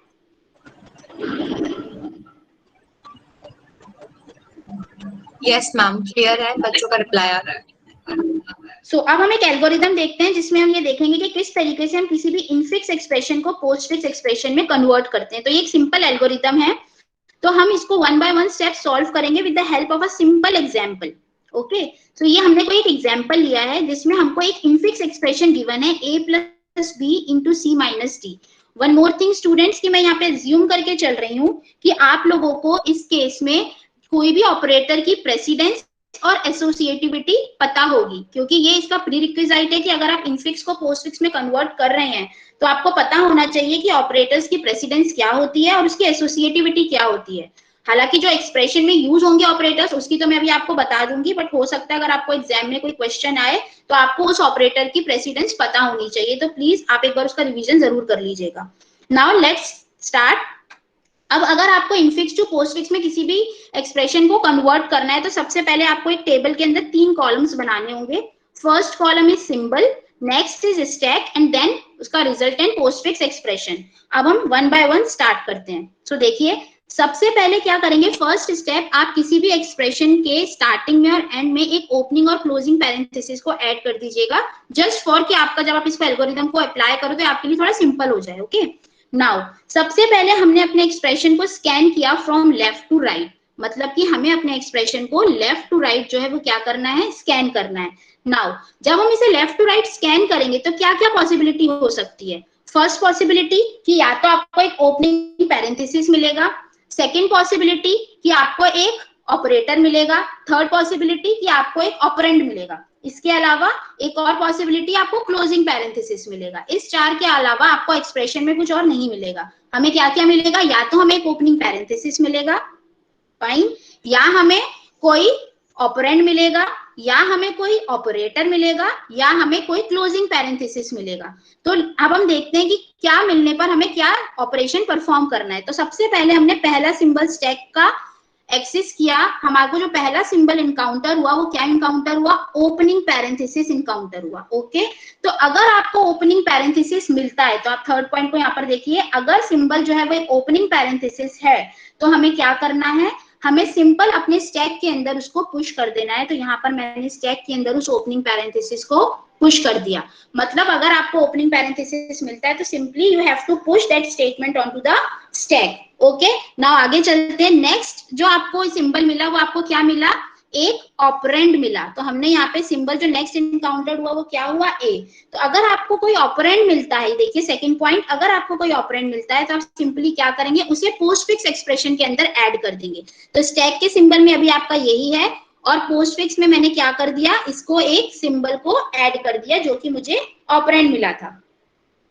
यस मैम, क्लियर है, बच्चों का रिप्लाई आ रहा है। सो अब हम एक एल्गोरिथम देखते हैं जिसमें हम ये देखेंगे कि किस तरीके से हम किसी भी इनफिक्स एक्सप्रेशन को पोस्टफिक्स एक्सप्रेशन में कन्वर्ट करते हैं। तो ये एक सिंपल एल्गोरिथम है, तो हम इसको 1 by 1 स्टेप सॉल्व करेंगे with the help of a simple example. Okay, तो ये हमने कोई एक एग्जांपल लिया है जिसमें हमको एक इनफिक्स एक्सप्रेशन गिवन है a plus b into c minus d। One more thing students कि मैं यहाँ पे अज्यूम करके चल रही हूँ कि आप लोगों को इस केस में कोई भी ऑपरेटर की प्रेसिडेंस और एसोसिएटिविटी पता होगी, क्योंकि ये इसका प्रीरिक्विजिट है कि अगर आप इनफिक्स को पोस्टफिक्स में कन्वर्ट कर रहे हैं तो आपको पता होना चाहिए कि ऑपरेटर्स की प्रेसिडेंस क्या होती है और उसकी एसोसिएटिविटी क्या होती है। हालांकि जो एक्सप्रेशन में यूज होंगे ऑपरेटर्स उसकी तो मैं अभी आपको बता दूंगी, बट हो सकता है अगर आपको एग्जाम में कोई क्वेश्चन आए तो आपको उस ऑपरेटर की प्रेसिडेंस पता होनी चाहिए। तो प्लीज आप एक बार उसका रिविजन जरूर कर लीजिएगा। Now let's start. अब अगर आपको इनफिक्स टू पोस्टफिक्स में किसी भी एक्सप्रेशन को कन्वर्ट करना है तो सबसे पहले आपको एक टेबल के अंदर 3 कॉलम्स बनाने होंगे। First column is symbol, next is stack and then उसका रिजल्टेंट पोस्टफिक्स एक्सप्रेशन। अब हम 1 by 1 स्टार्ट करते हैं। सो देखिए सबसे पहले क्या करेंगे, फर्स्ट स्टेप आप किसी भी एक्सप्रेशन के स्टार्टिंग में और एंड में एक ओपनिंग और क्लोजिंग पैरेंथेसिस को ऐड कर दीजिएगा, जस्ट फॉर कि आपका जब आप इसको एल्गोरिथम को अप्लाई करो तो आपके लिए थोड़ा सिंपल हो जाए। ओके, नाउ सबसे पहले हमने अपने एक्सप्रेशन को स्कैन किया फ्रॉम लेफ्ट टू राइट, मतलब कि हमें अपने एक्सप्रेशन को लेफ्ट टू राइट जो है वो क्या करना है, स्कैन करना है। नाउ जब हम इसे लेफ्ट टू राइट स्कैन करेंगे तो क्या क्या पॉसिबिलिटी हो सकती है? फर्स्ट पॉसिबिलिटी कि या तो आपको एक ओपनिंग पैरेंथेसिस मिलेगा, सेकेंड पॉसिबिलिटी कि आपको एक ऑपरेटर मिलेगा, थर्ड पॉसिबिलिटी कि आपको एक ऑपरेंड मिलेगा, इसके अलावा एक और पॉसिबिलिटी आपको क्लोजिंग पैरेंथेसिस मिलेगा। इस 4 के अलावा आपको एक्सप्रेशन में कुछ और नहीं मिलेगा। हमें क्या क्या मिलेगा, या तो हमें एक ओपनिंग पैरेंथेसिस मिलेगा, फाइन, या हमें कोई ऑपरेंड मिलेगा, या हमें कोई ऑपरेटर मिलेगा, या हमें कोई क्लोजिंग पैरेंथेसिस मिलेगा। तो अब हम देखते हैं कि क्या मिलने पर हमें क्या ऑपरेशन परफॉर्म करना है। तो सबसे पहले हमने पहला सिंबल स्टैक का एक्सेस किया, हमारे को जो पहला सिंबल इनकाउंटर हुआ वो क्या इनकाउंटर हुआ, ओपनिंग पैरेंथेसिस इनकाउंटर हुआ। ओके, तो अगर आपको ओपनिंग पैरेंथेसिस मिलता है तो आप थर्ड पॉइंट को यहाँ पर देखिए, अगर सिंबल जो है वो ओपनिंग पैरेंथेसिस है तो हमें क्या करना है, हमें सिंपल अपने स्टैक के अंदर उसको पुश कर देना है। तो यहाँ पर मैंने स्टैक के अंदर उस ओपनिंग पैरेंथेसिस को पुश कर दिया। मतलब अगर आपको ओपनिंग पैरेंथेसिस मिलता है तो simply you have to push that statement on to the stack. Okay, now आगे चलते हैं। नेक्स्ट जो आपको सिंबल मिला वो आपको क्या मिला, एक ऑपरेंड मिला। तो हमने यहाँ पे सिंबल जो नेक्स्ट इनकाउंटर हुआ वो क्या हुआ, ए। तो अगर आपको कोई ऑपरेंड मिलता है, देखिए सेकंड पॉइंट, अगर आपको कोई ऑपरेंड मिलता है तो आप सिंपली क्या करेंगे, उसे पोस्टफिक्स एक्सप्रेशन के अंदर ऐड कर देंगे। तो स्टैक के सिंबल में अभी आपका यही है, और पोस्टफिक्स में मैंने क्या कर दिया, इसको एक सिंबल को ऐड कर दिया जो कि मुझे ऑपरेंड मिला था।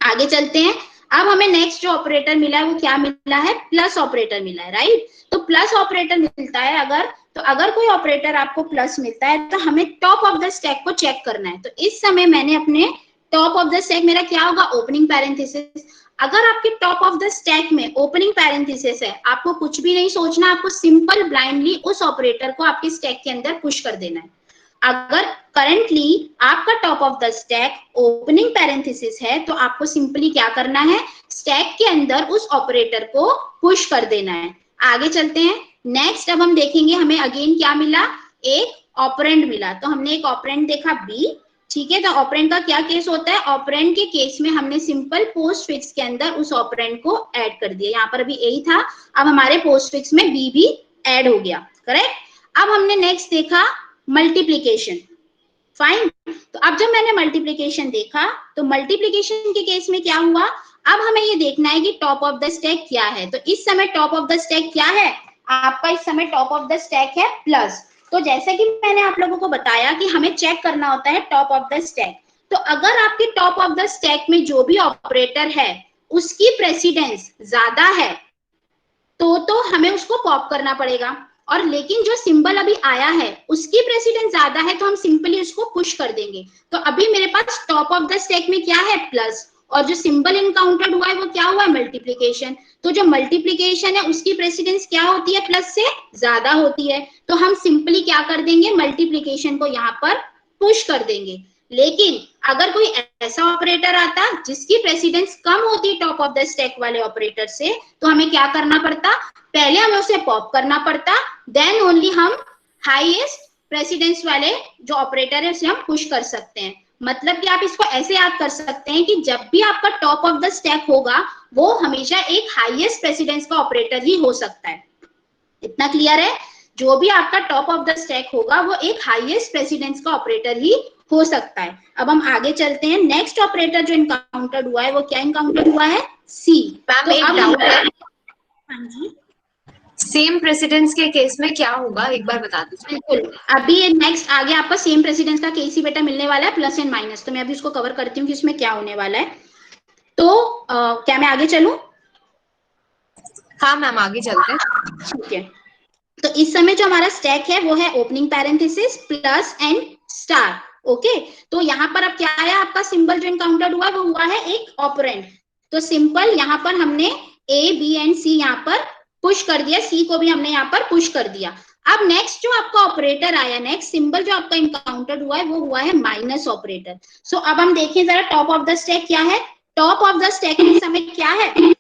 आगे चलते हैं। अब हमें नेक्स्ट जो ऑपरेटर मिला है वो क्या मिला है, प्लस ऑपरेटर मिला है, राइट। तो प्लस ऑपरेटर मिलता है अगर, तो अगर कोई ऑपरेटर आपको प्लस मिलता है तो हमें टॉप ऑफ द स्टैक को चेक करना है। तो इस समय मैंने अपने टॉप ऑफ द स्टैक, मेरा क्या होगा, ओपनिंग पैरेंथेसिस। अगर आपके टॉप ऑफ द स्टैक में ओपनिंग पैरेंथेसिस है, आपको कुछ भी नहीं सोचना, आपको सिंपल ब्लाइंडली उस ऑपरेटर को आपके स्टैक के अंदर पुश कर देना है। अगर करंटली आपका top of the stack opening parenthesis है तो आपको सिंपली क्या करना है, स्टैक के अंदर उस ऑपरेटर को पुश कर देना है। आगे चलते हैं। नेक्स्ट अब हम देखेंगे हमें अगेन क्या मिला, एक ऑपरेंड मिला। तो हमने एक ऑपरेंड देखा बी, ठीक है। तो ऑपरेंड का क्या केस होता है, ऑपरेंड के केस में हमने सिंपल पोस्टफिक्स के अंदर उस ऑपरेंड को ऐड कर दिया। यहाँ पर अभी ए था, अब हमारे पोस्टफिक्स में बी भी ऐड हो गया, करेक्ट। अब हमने नेक्स्ट देखा मल्टीप्लीकेशन, फाइन। तो अब जब मैंने मल्टीप्लीकेशन देखा तो मल्टीप्लीकेशन के केस में क्या हुआ, अब हमें ये देखना है कि टॉप ऑफ द स्टैक क्या है। तो इस समय टॉप ऑफ द स्टैक क्या है आपका, इस समय टॉप ऑफ द स्टैक है प्लस। तो जैसे कि मैंने आप लोगों को बताया कि हमें चेक करना होता है टॉप ऑफ द स्टैक। तो अगर आपके टॉप ऑफ द स्टैक में जो भी ऑपरेटर है उसकी प्रेसिडेंस ज्यादा है तो हमें उसको पॉप करना पड़ेगा, और लेकिन जो सिंबल अभी आया है उसकी प्रेसिडेंस ज्यादा है तो हम सिंपली उसको पुश कर देंगे। तो अभी मेरे पास टॉप ऑफ द स्टैक में क्या है, प्लस, और जो सिंबल इनकाउंटर्ड हुआ है वो क्या हुआ है, मल्टीप्लीकेशन। तो जो मल्टीप्लीकेशन है उसकी प्रेसिडेंस क्या होती है, प्लस से ज्यादा होती है। तो हम सिंपली क्या कर देंगे, मल्टीप्लीकेशन को यहाँ पर पुश कर देंगे। लेकिन अगर कोई ऐसा ऑपरेटर आता जिसकी प्रेसिडेंस कम होती टॉप ऑफ द स्टैक वाले ऑपरेटर से, तो हमें क्या करना पड़ता, पहले हमें उसे पॉप करना पड़ता, देन ओनली हम हाईएस्ट प्रेसिडेंस वाले जो ऑपरेटर है उसे हम पुश कर सकते हैं। मतलब कि आप इसको ऐसे याद कर सकते हैं कि जब भी आपका टॉप ऑफ द स्टैक होगा वो हमेशा एक हाईएस्ट प्रेसिडेंस का ऑपरेटर ही हो सकता है। इतना क्लियर है, जो भी आपका टॉप ऑफ द स्टैक होगा वो एक हाईएस्ट प्रेसिडेंस का ऑपरेटर ही हो सकता है। अब हम आगे चलते हैं। नेक्स्ट ऑपरेटर जो इनकाउंटर्ड हुआ है वो क्या इनकाउंटर हुआ है, सी। मैम एक डाउट है, हाँ जी, सेम प्रेसिडेंस के केस में क्या होगा, एक बार बता दीजिए। बिल्कुल। अभी नेक्स्ट आगे आपका सेम प्रेसिडेंस का केस ही बेटा मिलने वाला है, प्लस एंड माइनस। तो मैं अभी उसको कवर करती हूँ कि इसमें क्या होने वाला है। तो क्या मैं आगे चलूं? हाँ मैम आगे चलते हैं। ठीक है। तो इस समय जो हमारा स्टैक है वो है opening parenthesis plus and star. Okay, तो यहाँ पर अब क्या है, आपका सिंबल जो इनकाउंटर हुआ वो हुआ है एक ऑपरेंड। तो सिंपल यहाँ पर हमने ए बी एंड सी यहाँ पर पुश कर दिया, सी को भी हमने यहाँ पर पुश कर दिया। अब नेक्स्ट जो आपका ऑपरेटर आया, नेक्स्ट सिंबल जो आपका इनकाउंटर हुआ है वो हुआ है माइनस ऑपरेटर। सो अब हम देखें जरा टॉप ऑफ द स्टैक क्या है। टॉप ऑफ द स्टैक में इस समय क्या है,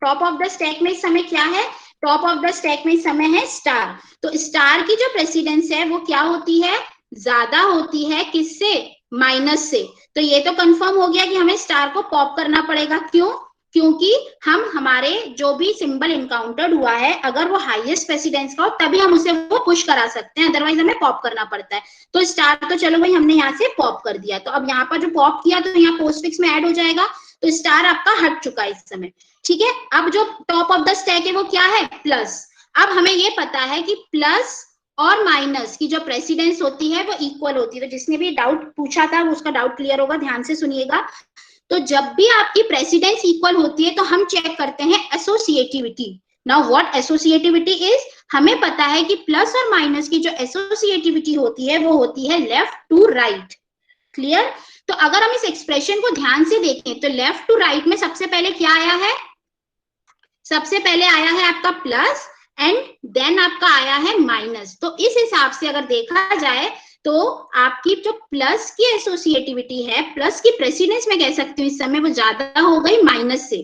टॉप ऑफ द स्टैक में इस समय क्या है, टॉप ऑफ द स्टैक में इस समय है स्टार। तो स्टार की जो प्रेसिडेंस है वो क्या होती है, ज्यादा होती है किससे, माइनस से। तो ये तो कंफर्म हो गया कि हमें स्टार को पॉप करना पड़ेगा। क्यों, क्योंकि हम हमारे जो भी सिंबल इनकाउंटर्ड हुआ है अगर वो हाईएस्ट प्रेसिडेंस का हो तभी हम उसे वो पुश करा सकते हैं, अदरवाइज हमें पॉप करना पड़ता है। तो स्टार तो चलो भाई हमने यहाँ से पॉप कर दिया, तो अब यहाँ पर जो पॉप किया तो यहाँ पोस्टफिक्स में ऐड हो जाएगा, तो स्टार आपका हट चुका है इस समय। ठीक है, अब जो टॉप ऑफ द स्टैक है वो क्या है, प्लस। अब हमें ये पता है कि प्लस और माइनस की जो प्रेसिडेंस होती है वो इक्वल होती है। तो जिसने भी डाउट पूछा था वो उसका डाउट क्लियर होगा, ध्यान से सुनिएगा। तो जब भी आपकी प्रेसिडेंस इक्वल होती है तो हम चेक करते हैं associativity. Now what associativity is, हमें पता है कि प्लस और माइनस की जो एसोसिएटिविटी होती है वो होती है लेफ्ट टू राइट। क्लियर? तो अगर हम इस एक्सप्रेशन को ध्यान से देखें तो लेफ्ट टू राइट में सबसे पहले क्या आया है, सबसे पहले आया है आपका प्लस एंड देन आपका आया है माइनस। तो इस हिसाब से अगर देखा जाए तो आपकी जो प्लस की एसोसिएटिविटी है, प्लस की प्रेसिडेंस मैं कह सकती हूँ इस समय, वो ज्यादा हो गई माइनस से।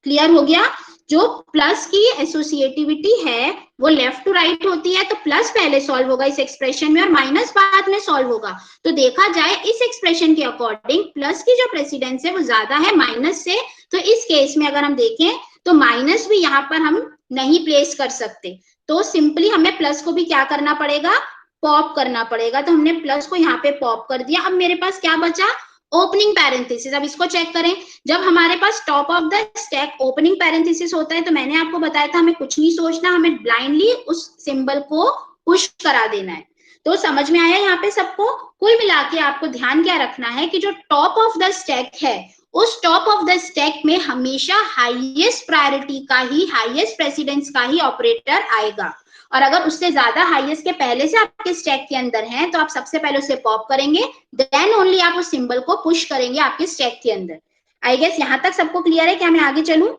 क्लियर हो गया? जो प्लस की एसोसिएटिविटी है वो लेफ्ट टू राइट होती है, तो प्लस पहले सॉल्व होगा इस एक्सप्रेशन में और माइनस बाद में सॉल्व होगा। तो देखा जाए इस एक्सप्रेशन के अकॉर्डिंग प्लस की जो प्रेसिडेंस है वो ज्यादा है माइनस से। तो इस केस में अगर हम देखें तो माइनस भी यहाँ पर हम नहीं प्लेस कर सकते, तो सिंपली हमें प्लस को भी क्या करना पड़ेगा, पॉप करना पड़ेगा। तो हमने प्लस को यहाँ पे पॉप कर दिया। अब मेरे पास क्या बचा, ओपनिंग पैरेंथेसिस। अब इसको चेक करें, जब हमारे पास top of the stack opening parenthesis होता है तो मैंने आपको बताया था हमें कुछ नहीं सोचना, हमें ब्लाइंडली उस सिंबल को पुश करा देना है। तो समझ में आया यहाँ पे सबको? कुल मिला के आपको ध्यान क्या रखना है कि जो टॉप ऑफ द स्टैक है उस टॉप ऑफ द स्टैक में हमेशा हाईएस्ट प्रायोरिटी का ही, हाईएस्ट प्रेसिडेंस का ही ऑपरेटर आएगा। और अगर उससे ज्यादा हाईएस्ट के पहले से आपके स्टैक के अंदर हैं तो आप सबसे पहले उसे पॉप करेंगे, देन ओनली आप उस सिंबल को पुश करेंगे आपके स्टैक के अंदर। आई गेस यहां तक सबको क्लियर है? क्या मैं आगे चलूं?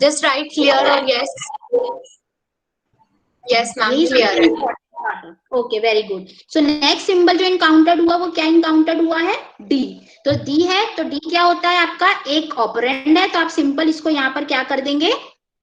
जस्ट राइट क्लियर और यस, यस मैम यही क्लियर सबसे है। इंपॉर्टेंट पार्ट है। Okay, very good. So next symbol जो इनकाउंटर्ड हुआ वो क्या इनकाउंटर्ड हुआ है, डी। तो डी है, तो डी क्या होता है आपका, एक ऑपरेंड है। तो आप सिंपल इसको यहाँ पर क्या कर देंगे,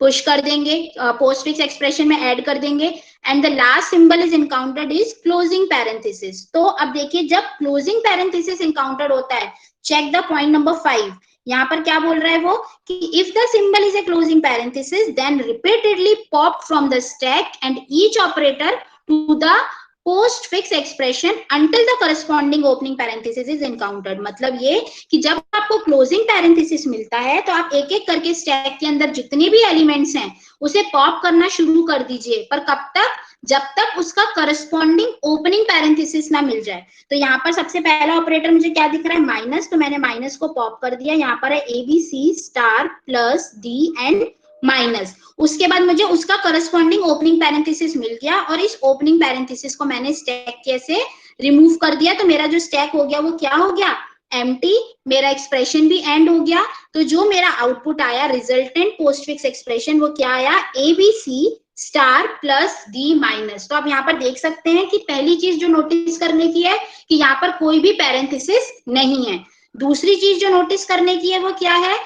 पुश कर देंगे, पोस्टफिक्स एक्सप्रेशन में ऐड कर देंगे। And the last symbol is encountered is closing parenthesis. तो अब देखिए जब क्लोजिंग पैरेंथेसिस इनकाउंटर्ड होता है, चेक द पॉइंट नंबर 5। यहाँ पर क्या बोल रहा है वो कि if the symbol is a closing parenthesis then repeatedly pop from the stack and each operator to the postfix expression until the corresponding opening parenthesis is encountered। मतलब ये कि जब आपको क्लोजिंग पैरेंथेसिस मिलता है तो आप एक एक करके स्टैक के अंदर जितने भी एलिमेंट्स हैं उसे पॉप करना शुरू कर दीजिए, पर कब तक, जब तक उसका करस्पॉन्डिंग ओपनिंग पैरेंथेसिस ना मिल जाए। तो यहाँ पर सबसे पहला ऑपरेटर मुझे क्या दिख रहा है, माइनस। तो मैंने माइनस को पॉप कर दिया, यहाँ पर है ABC star plus D and minus. उसके बाद मुझे उसका करस्पॉन्डिंग ओपनिंग पैरेंथेसिस मिल गया और इस ओपनिंग पैरेंथेसिस को मैंने स्टैक के से रिमूव कर दिया। तो मेरा जो स्टैक हो गया वो क्या हो गया, एम्प्टी। मेरा एक्सप्रेशन भी एंड हो गया। तो जो मेरा आउटपुट आया रिजल्टेंट पोस्टफिक्स एक्सप्रेशन वो क्या आया, ABC star plus D minus. तो आप यहाँ पर देख सकते हैं कि पहली चीज जो नोटिस करने की है कि यहाँ पर कोई भी पैरेंथेसिस नहीं है। दूसरी चीज जो नोटिस करने की है वो क्या है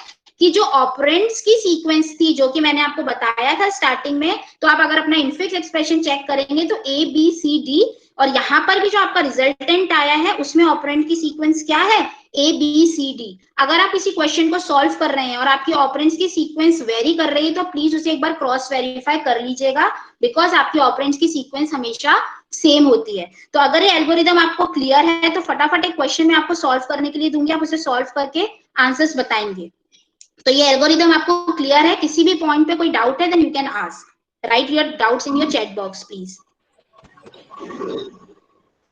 कि जो ऑपरेंड्स की सीक्वेंस थी जो कि मैंने आपको बताया था स्टार्टिंग में, तो आप अगर अपना इनफिक्स एक्सप्रेशन चेक करेंगे तो ABCD, और यहाँ पर भी जो आपका रिजल्टेंट आया है उसमें ऑपरेंड की सीक्वेंस क्या है, ABCD। अगर आप किसी क्वेश्चन को सॉल्व कर रहे हैं और आपकी ऑपरेंड्स की सीक्वेंस वेरी कर रही है तो प्लीज उसे एक बार क्रॉस वेरीफाई कर लीजिएगा, बिकॉज आपकी ऑपरेंड्स की सीक्वेंस हमेशा सेम होती है। तो अगर ये एल्गोरिदम आपको क्लियर है तो फटाफट एक क्वेश्चन में आपको सॉल्व करने के लिए दूंगी, आप उसे सॉल्व करके आंसर्स बताएंगे। तो ये एल्गोरिदम आपको क्लियर है? किसी भी पॉइंट पे कोई डाउट है then you can ask, write your doubts in your chat box please.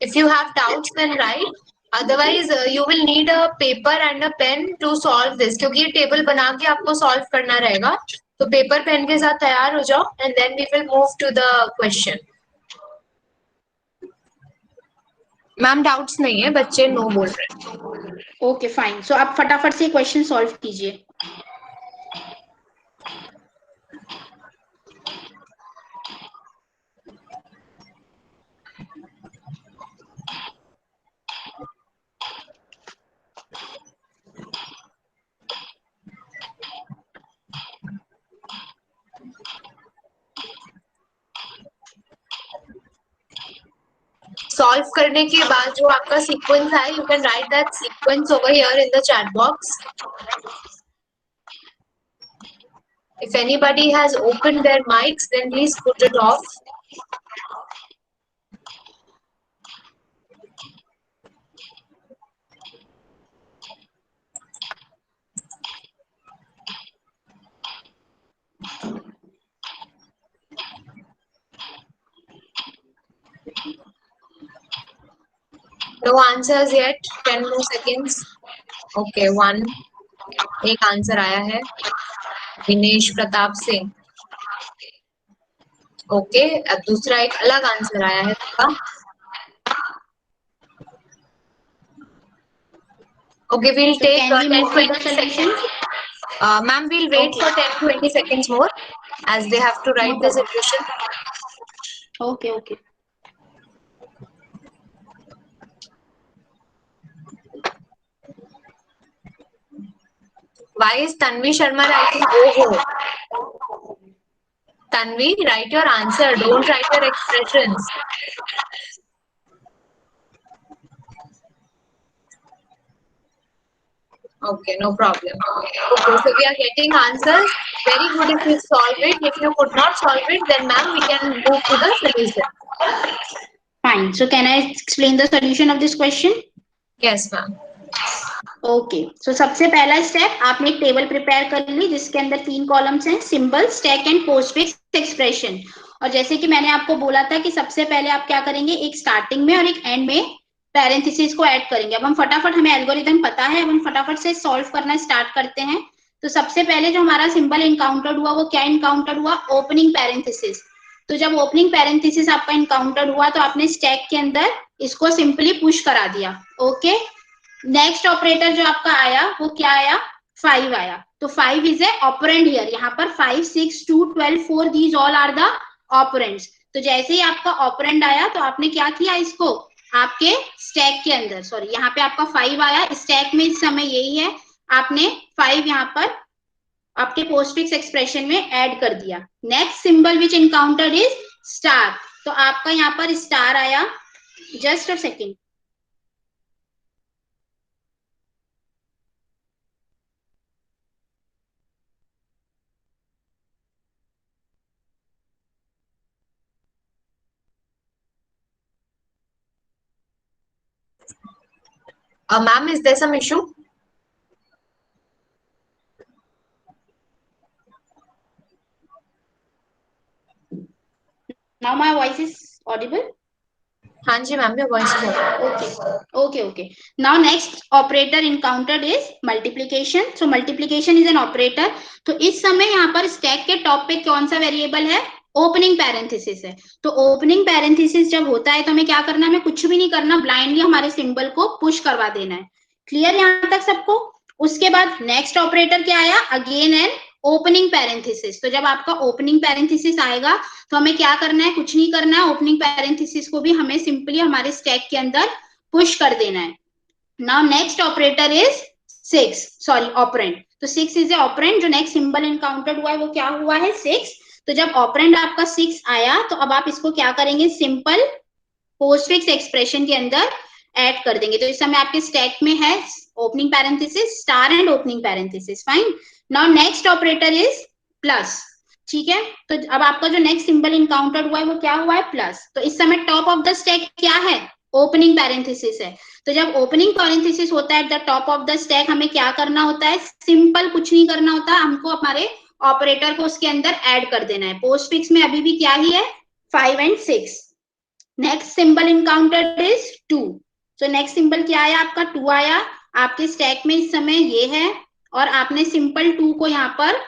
If you have doubts then write, otherwise you will need a paper and a pen to solve this, क्योंकि ये table बना के आपको solve करना रहेगा। तो paper pen के साथ तैयार हो जाओ and then we will move to the question. Ma'am doubts नहीं है, बच्चे नो बोल रहे हैं। ओके फाइन, सो आप फटाफट से क्वेश्चन सॉल्व कीजिए। सॉल्व करने के बाद जो आपका सीक्वेंस है you can write that sequence over here in the chat box. If anybody has opened their mics then please put it off. No answers yet. 10 more seconds. Okay, one. एक answer आया है Dinesh Pratap Singh. Okay, अब दूसरा एक अलग answer आया है उसका. Okay, we'll So take can we move to the 10-20 solution? seconds. Ma'am, we'll wait for 10-20 seconds more as they have to write the solution. Okay, okay. Why is Tanvi Sharma writing oh? Tanvi, write your answer. Don't write your expressions. Okay, no problem. Okay, so we are getting answers. Very good if you solve it. If you could not solve it, then ma'am, we can move to the solution. Fine. So can I explain the solution of this question? Yes, ma'am. Okay, so सबसे पहला step, आपने एक table prepare कर ली जिसके अंदर 3 columns हैं, symbol, stack and postfix expression. और जैसे कि मैंने आपको बोला था कि सबसे पहले आप क्या करेंगे, एक स्टार्टिंग में और एक एंड में पैरेंथेसिस को ऐड करेंगे. अब हम फटाफट, हमें एल्गोरिथम पता है, अब हम फटाफट से सॉल्व करना स्टार्ट करते हैं. तो सबसे पहले जो हमारा सिंबल इनकाउंटर हुआ वो क्या इनकाउंटर हुआ, ओपनिंग पैरेंथेसिस. तो जब ओपनिंग पैरेंथेसिस आपका इनकाउंटर हुआ तो आपने स्टैक के अंदर इसको सिंपली पुश करा दिया. ओके, नेक्स्ट ऑपरेटर जो आपका आया वो क्या आया, 5 आया. तो 5 इज ए ऑपरेंड हियर. यहाँ पर 5, 6, 2, 12, 4 these all are the operands. तो जैसे ही आपका ऑपरेंड आया तो आपने क्या किया, इसको आपके स्टैक के अंदर, सॉरी यहाँ पे आपका 5 आया, स्टैक में इस समय यही है, आपने 5 यहाँ पर आपके पोस्टफिक्स एक्सप्रेशन में ऐड कर दिया. Next symbol which encountered is star. तो आपका यहाँ पर स्टार आया. Just a second. Ma'am, is there some issue? Now my voice is audible? हाँ जी ma'am, your voice is audible. Okay. Now next operator encountered is multiplication. So multiplication is an operator. तो इस समय यहाँ पर stack के top पे कौन सा वेरिएबल है, ओपनिंग पैरेंथेसिस है. तो ओपनिंग पैरेंथेसिस जब होता है तो हमें क्या करना है, हमें कुछ भी नहीं करना, ब्लाइंडली हमारे सिंबल को पुश करवा देना है. क्लियर यहाँ तक सबको? उसके बाद नेक्स्ट ऑपरेटर क्या आया, अगेन एन ओपनिंग पैरेंथेसिस. तो जब आपका ओपनिंग पैरेंथेसिस आएगा तो हमें क्या करना है, कुछ नहीं करना है, ओपनिंग पैरेंथेसिस को भी हमें सिंपली हमारे स्टैक के अंदर पुश कर देना है. Now next operator is 6, sorry operand. तो 6 इज ए ऑपरेंड. जो नेक्स्ट सिंबल एनकाउंटर हुआ है वो क्या हुआ है, 6. तो जब ऑपरेंड आपका 6 आया तो अब आप इसको क्या करेंगे, सिंपल पोस्टफिक्स एक्सप्रेशन के अंदर ऐड कर देंगे. तो इस समय आपके स्टैक में है opening parenthesis, star and opening parenthesis. Fine. Now next operator is plus. ठीक है, तो अब आपका जो नेक्स्ट सिंबल इनकाउंटर हुआ है वो क्या हुआ है, प्लस. तो इस समय टॉप ऑफ द स्टैक क्या है, ओपनिंग पैरेंथेसिस है. तो जब ओपनिंग पैरेंथेसिस होता है at the top of the stack, हमें क्या करना होता है, सिंपल कुछ नहीं करना होता, हमको हमारे ऑपरेटर को उसके अंदर ऐड कर देना है. पोस्टफिक्स में अभी भी क्या ही है, 5 and 6. Next symbol encounter is 2. तो नेक्स्ट सिंबल क्या आया, आपका 2 आया. आपके स्टैक में इस समय ये है और आपने सिंपल 2 को यहाँ पर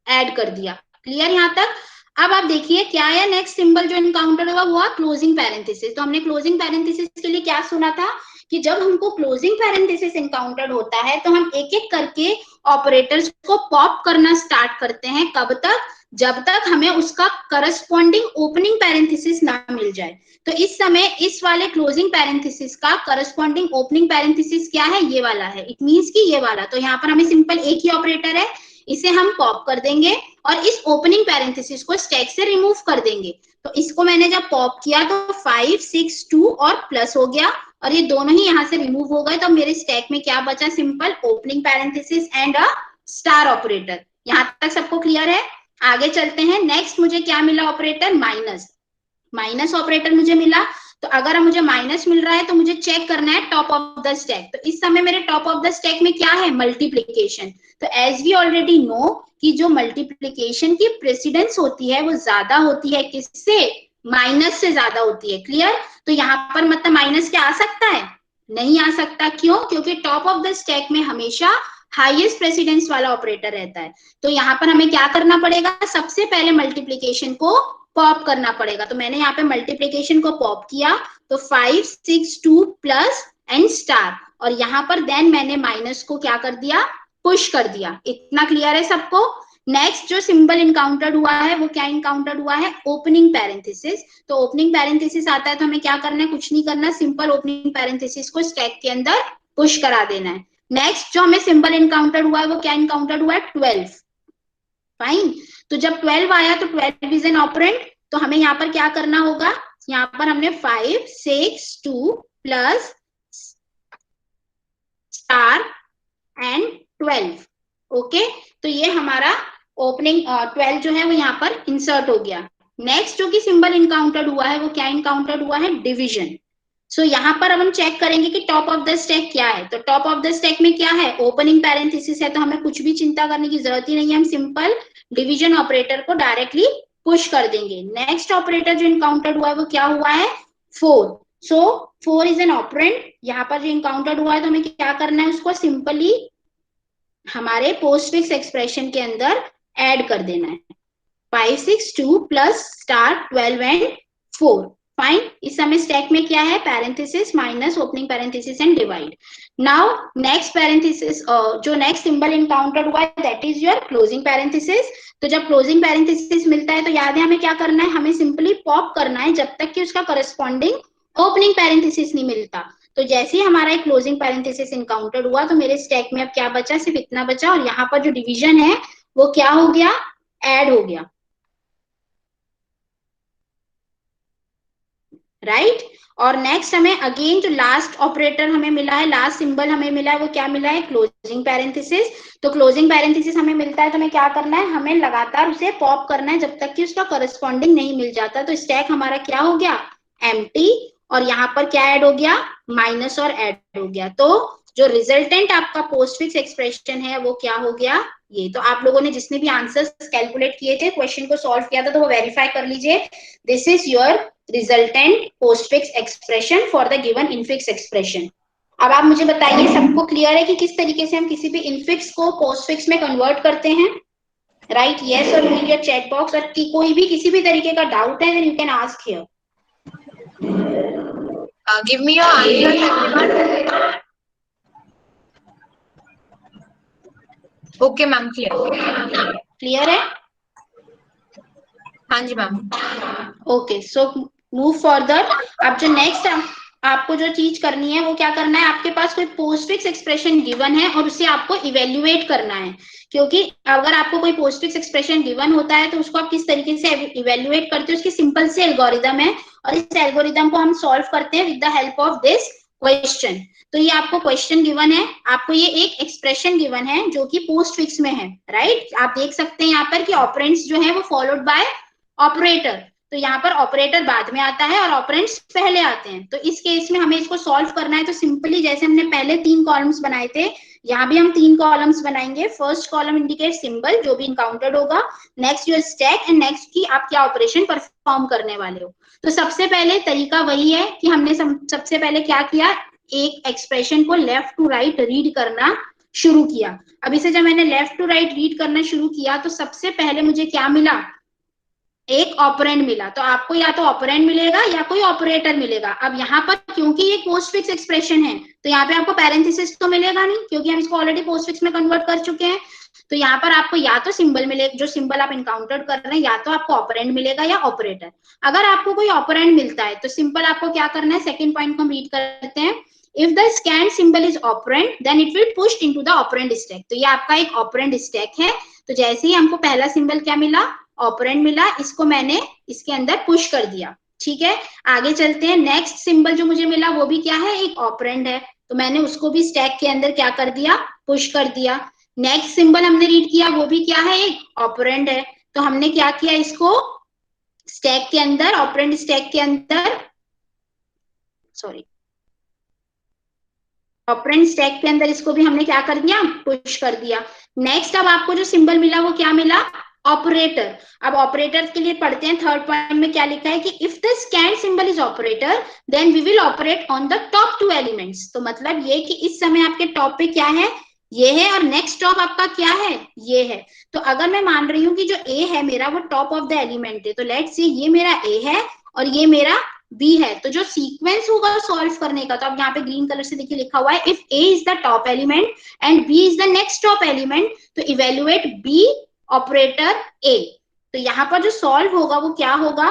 ऐड कर दिया. क्लियर यहाँ तक? अब आप देखिए क्या है, नेक्स्ट सिंबल जो इनकाउंटर हुआ क्लोजिंग पैरेंथेसिस. तो हमने क्लोजिंग पैरेंथेसिस के लिए क्या सुना था कि जब हमको क्लोजिंग पैरेंथेसिस इनकाउंटर होता है तो हम एक एक करके ऑपरेटर्स को पॉप करना स्टार्ट करते हैं. कब तक, जब तक हमें उसका करस्पॉन्डिंग ओपनिंग पैरेंथेसिस ना मिल जाए. तो इस समय इस वाले क्लोजिंग पैरेंथेसिस का करस्पॉन्डिंग ओपनिंग पैरेंथेसिस क्या है, ये वाला है. इट मींस कि ये वाला. तो यहाँ पर हमें सिंपल एक ही ऑपरेटर है, इसे हम पॉप कर देंगे और इस ओपनिंग पैरेंथेसिस को स्टैक से रिमूव कर देंगे. तो इसको मैंने जब पॉप किया तो 5, 6, 2 और प्लस हो गया और ये दोनों ही यहाँ से रिमूव हो गए. तो मेरे स्टैक में क्या बचा, simple opening parenthesis and a star operator. यहाँ तक सबको क्लियर है? आगे चलते हैं. नेक्स्ट मुझे क्या मिला ऑपरेटर, माइनस ऑपरेटर मुझे मिला. तो अगर मुझे माइनस मिल रहा है तो मुझे चेक करना है टॉप ऑफ द स्टैक. तो इस समय मेरे टॉप ऑफ द स्टैक में क्या है, मल्टीप्लीकेशन. तो एज वी ऑलरेडी नो कि जो मल्टीप्लीकेशन की प्रेसिडेंस होती है वो ज्यादा होती है किससे, माइनस से ज्यादा होती है, क्लियर। तो यहाँ पर मतलब माइनस क्या आ सकता है, नहीं आ सकता, क्यों, क्योंकि टॉप ऑफ द स्टैक में हमेशा हाईएस्ट प्रेसिडेंस वाला ऑपरेटर रहता है। तो यहाँ पर हमें क्या करना पड़ेगा, सबसे पहले मल्टीप्लीकेशन को पॉप करना पड़ेगा। तो मैंने यहाँ पे मल्टीप्लीकेशन को पॉप किया, तो 5 6 2 प्लस एंड स्टार, और यहाँ पर देन मैंने माइनस को क्या कर दिया, पुश कर दिया। इतना क्लियर है सबको। नेक्स्ट जो सिंबल इनकाउंटर्ड हुआ है वो क्या इनकाउंटर्ड हुआ है, ओपनिंग पैरेंथेसिस। तो ओपनिंग पैरेंथेसिस आता है तो हमें क्या करना है, कुछ नहीं करना, सिंपल ओपनिंग पैरेंथेसिस को स्टैक के अंदर पुश करा देना है। नेक्स्ट जो हमें सिंबल इनकाउंटर्ड हुआ है वो क्या इनकाउंटर्ड हुआ है, 12। फाइन। तो जब 12 आया तो 12 इज एन ऑपरेंड, तो हमें यहाँ पर क्या करना होगा, यहाँ पर हमने 5 6 2 प्लस स्टार एंड 12। ओके, तो ये हमारा ओपनिंग 12 जो है वो यहाँ पर इंसर्ट हो गया। नेक्स्ट जो कि सिंबल इनकाउंटर्ड हुआ है वो क्या इनकाउंटर्ड हुआ है, डिवीजन। सो यहाँ पर अब हम चेक करेंगे कि टॉप ऑफ द स्टैक क्या है। तो टॉप ऑफ द स्टैक में क्या है, ओपनिंग पैरेंथेसिस है, तो हमें कुछ भी चिंता करने की जरूरत ही नहीं है, हम सिंपल डिवीजन ऑपरेटर को डायरेक्टली पुश कर देंगे। नेक्स्ट ऑपरेटर जो इनकाउंटर्ड हुआ है वो क्या हुआ है, 4। सो 4 इज एन ऑपरेंड। यहाँ पर जो इनकाउंटर्ड हुआ है तो हमें क्या करना है, उसको सिंपली हमारे पोस्टफिक्स एक्सप्रेशन के अंदर ऐड कर देना है, 5 6 2 प्लस स्टार 12 एंड 4। फाइन। इस समय स्टैक में क्या है, parenthesis minus opening parenthesis and divide. Now next parenthesis, जो नेक्स्ट सिंबल इनकाउंटर्ड हुआ है that is your closing parenthesis. तो जब क्लोजिंग पैरेंथेसिस मिलता है तो याद है हमें क्या करना है, हमें सिंपली पॉप करना है जब तक कि उसका करस्पॉन्डिंग ओपनिंग पैरेंथेसिस नहीं मिलता। तो जैसे ही हमारा एक क्लोजिंग पैरेंथेसिस इनकाउंटर्ड हुआ तो मेरे स्टैक में अब क्या बचा, सिर्फ इतना बचा, और यहाँ पर जो डिवीजन है वो क्या हो गया, ऐड हो गया, राइट। और नेक्स्ट हमें अगेन जो लास्ट ऑपरेटर हमें मिला है, लास्ट सिंबल हमें मिला है वो क्या मिला है, क्लोजिंग पैरेंथेसिस। तो क्लोजिंग पैरेंथेसिस हमें मिलता है तो हमें क्या करना है, हमें लगातार उसे पॉप करना है जब तक कि उसका करस्पॉन्डिंग नहीं मिल जाता। तो स्टैक हमारा क्या हो गया, एम्प्टी, और यहाँ पर क्या ऐड हो गया, माइनस और ऐड हो गया। तो जो रिजल्टेंट आपका पोस्टफिक्स एक्सप्रेशन है वो क्या हो गया, ये। तो आप लोगों ने जिसने भी आंसर्स कैलकुलेट किए थे, क्वेश्चन को सॉल्व किया था, तो वो वेरीफाई कर लीजिए। This is your resultant postfix expression for the given infix expression. अब आप मुझे बताइए, सबको क्लियर है कि किस तरीके से हम किसी भी इनफिक्स को पोस्टफिक्स में कन्वर्ट करते हैं, राइट? यस और no in your chat box. और कोई भी किसी भी तरीके का डाउट है then you can ask here. Give me your answer everyone. Okay ma'am, clear है? हाँ जी ma'am. Okay, so move further. अब जो नेक्स्ट आपको जो चीज करनी है वो क्या करना है, आपके पास कोई पोस्टफिक्स एक्सप्रेशन गिवन है और उसे आपको इवेल्युएट करना है। क्योंकि अगर आपको कोई पोस्टफिक्स एक्सप्रेशन गिवन होता है तो उसको आप किस तरीके से इवेल्युएट करते हो, उसकी सिंपल सी एल्गोरिदम है, और इस एल्गोरिदम को हम सॉल्व करते हैं with the help of this question. तो ये आपको क्वेश्चन गिवन है, आपको ये एक एक्सप्रेशन गिवन है जो कि पोस्टफिक्स में है, राइट? आप देख सकते हैं यहाँ पर कि ऑपरेंड्स जो है वो फॉलोड बाय ऑपरेटर। तो यहाँ पर ऑपरेटर बाद में आता है और ऑपरेंड्स पहले आते हैं। तो इस केस में हमें इसको सॉल्व करना है, तो सिंपली जैसे हमने पहले 3 कॉलम्स बनाए थे, यहाँ भी हम 3 कॉलम्स बनाएंगे। फर्स्ट कॉलम इंडिकेट सिंबल जो भी इनकाउंटर्ड होगा, next your stack, and next की आप क्या ऑपरेशन परफॉर्म करने वाले हो। तो सबसे पहले तरीका वही है कि हमने सबसे पहले क्या किया, एक एक्सप्रेशन को लेफ्ट टू राइट रीड करना शुरू किया। अब इसे जब मैंने लेफ्ट टू राइट रीड करना शुरू किया तो सबसे पहले मुझे क्या मिला, एक ऑपरेंड मिला। तो आपको या तो ऑपरेंड मिलेगा या कोई ऑपरेटर मिलेगा। अब यहाँ पर क्योंकि ये पोस्टफिक्स एक्सप्रेशन है तो यहाँ पे आपको पैरेंथेसिस तो मिलेगा नहीं, क्योंकि हम इसको ऑलरेडी पोस्टफिक्स में कन्वर्ट कर चुके हैं। तो यहाँ पर आपको या तो सिंबल मिलेगा, जो सिंबल आप इनकाउंटर कर रहे हैं, या तो आपको ऑपरेंड मिलेगा या ऑपरेटर। अगर आपको कोई ऑपरेंड मिलता है तो सिंपल आपको क्या करना है, सेकेंड पॉइंट को हम रीड करते हैं। If the scanned symbol is operand, then it will push into the operand stack. तो ये आपका एक ऑपरेंड स्टैक है। तो जैसे ही हमको पहला सिंबल क्या मिला, ऑपरेंड मिला, इसको मैंने इसके अंदर पुश कर दिया। ठीक है, आगे चलते हैं। नेक्स्ट सिंबल जो मुझे मिला वो भी क्या है, एक ऑपरेंड है, तो मैंने उसको भी स्टैक के अंदर क्या कर दिया, पुश कर दिया। नेक्स्ट सिंबल हमने रीड किया वो भी क्या है, एक ऑपरेंड है, तो हमने क्या किया, इसको स्टैक के अंदर, ऑपरेंड स्टैक के अंदर, सॉरी, ऑपरेंड स्टैक के अंदर इसको भी हमने क्या कर दिया, पुश कर दिया। नेक्स्ट अब आपको जो सिंबल मिला वो क्या मिला, ऑपरेटर। अब ऑपरेटर के लिए पढ़ते हैं, थर्ड पॉइंट में क्या लिखा है कि if the scan symbol is operator then we will operate on the top two elements. तो मतलब ये कि इस समय आपके टॉप पे क्या है, ये है, और नेक्स्ट टॉप आपका क्या है, ये है। तो अगर मैं मान रही हूँ कि जो ए है मेरा वो टॉप ऑफ द एलिमेंट है, तो लेट्स सी ये मेरा ए है और ये मेरा बी है। तो जो सीक्वेंस होगा सॉल्व करने का, तो अब यहाँ पे ग्रीन कलर से देखिए लिखा हुआ है if A is the top element and B is the next top element, तो इवेल्युएट बी ऑपरेटर ए। तो यहाँ पर जो सॉल्व होगा वो क्या होगा,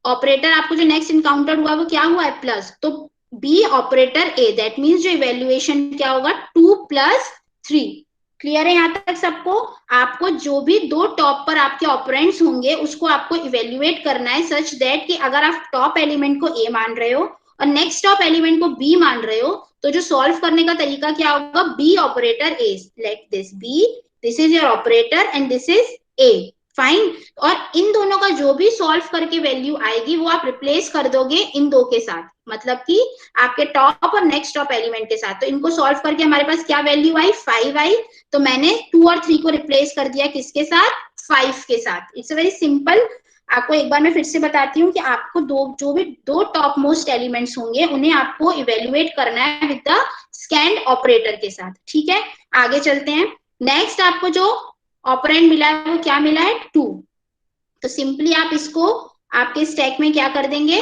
ऑपरेटर आपको जो नेक्स्ट इनकाउंटर हुआ वो क्या हुआ है, प्लस, तो B operator A, that means जो इवेल्युएशन क्या होगा 2 + 3। क्लियर है यहाँ तक सबको? आपको जो भी दो टॉप पर आपके ऑपरेंड्स होंगे उसको आपको इवेल्युएट करना है सच दैट कि अगर आप टॉप एलिमेंट को ए मान रहे हो और नेक्स्ट टॉप एलिमेंट को बी मान रहे हो, तो जो सॉल्व करने का तरीका क्या होगा, B operator A, like this, B, this is your operator and this is A, fine. और इन दोनों का जो भी सॉल्व करके वैल्यू आएगी वो आप रिप्लेस कर दोगे इन दो के साथ, मतलब कि आपके टॉप और नेक्स्ट टॉप एलिमेंट के साथ। तो इनको सॉल्व करके हमारे पास क्या वैल्यू आई, 5 आई। तो मैंने 2 और 3 को रिप्लेस कर दिया किसके साथ, 5 के साथ। It's very simple. आपको एक बार मैं फिर से बताती हूँ कि आपको जो भी दो टॉप मोस्ट एलिमेंट्स होंगे उन्हें आपको इवेल्युएट करना है विद द स्कैन्ड ऑपरेटर के साथ। ठीक है, आगे चलते हैं। नेक्स्ट आपको जो ऑपरेंड मिला है वो क्या मिला है, 2। तो सिंपली आप इसको आपके स्टैक में क्या कर देंगे,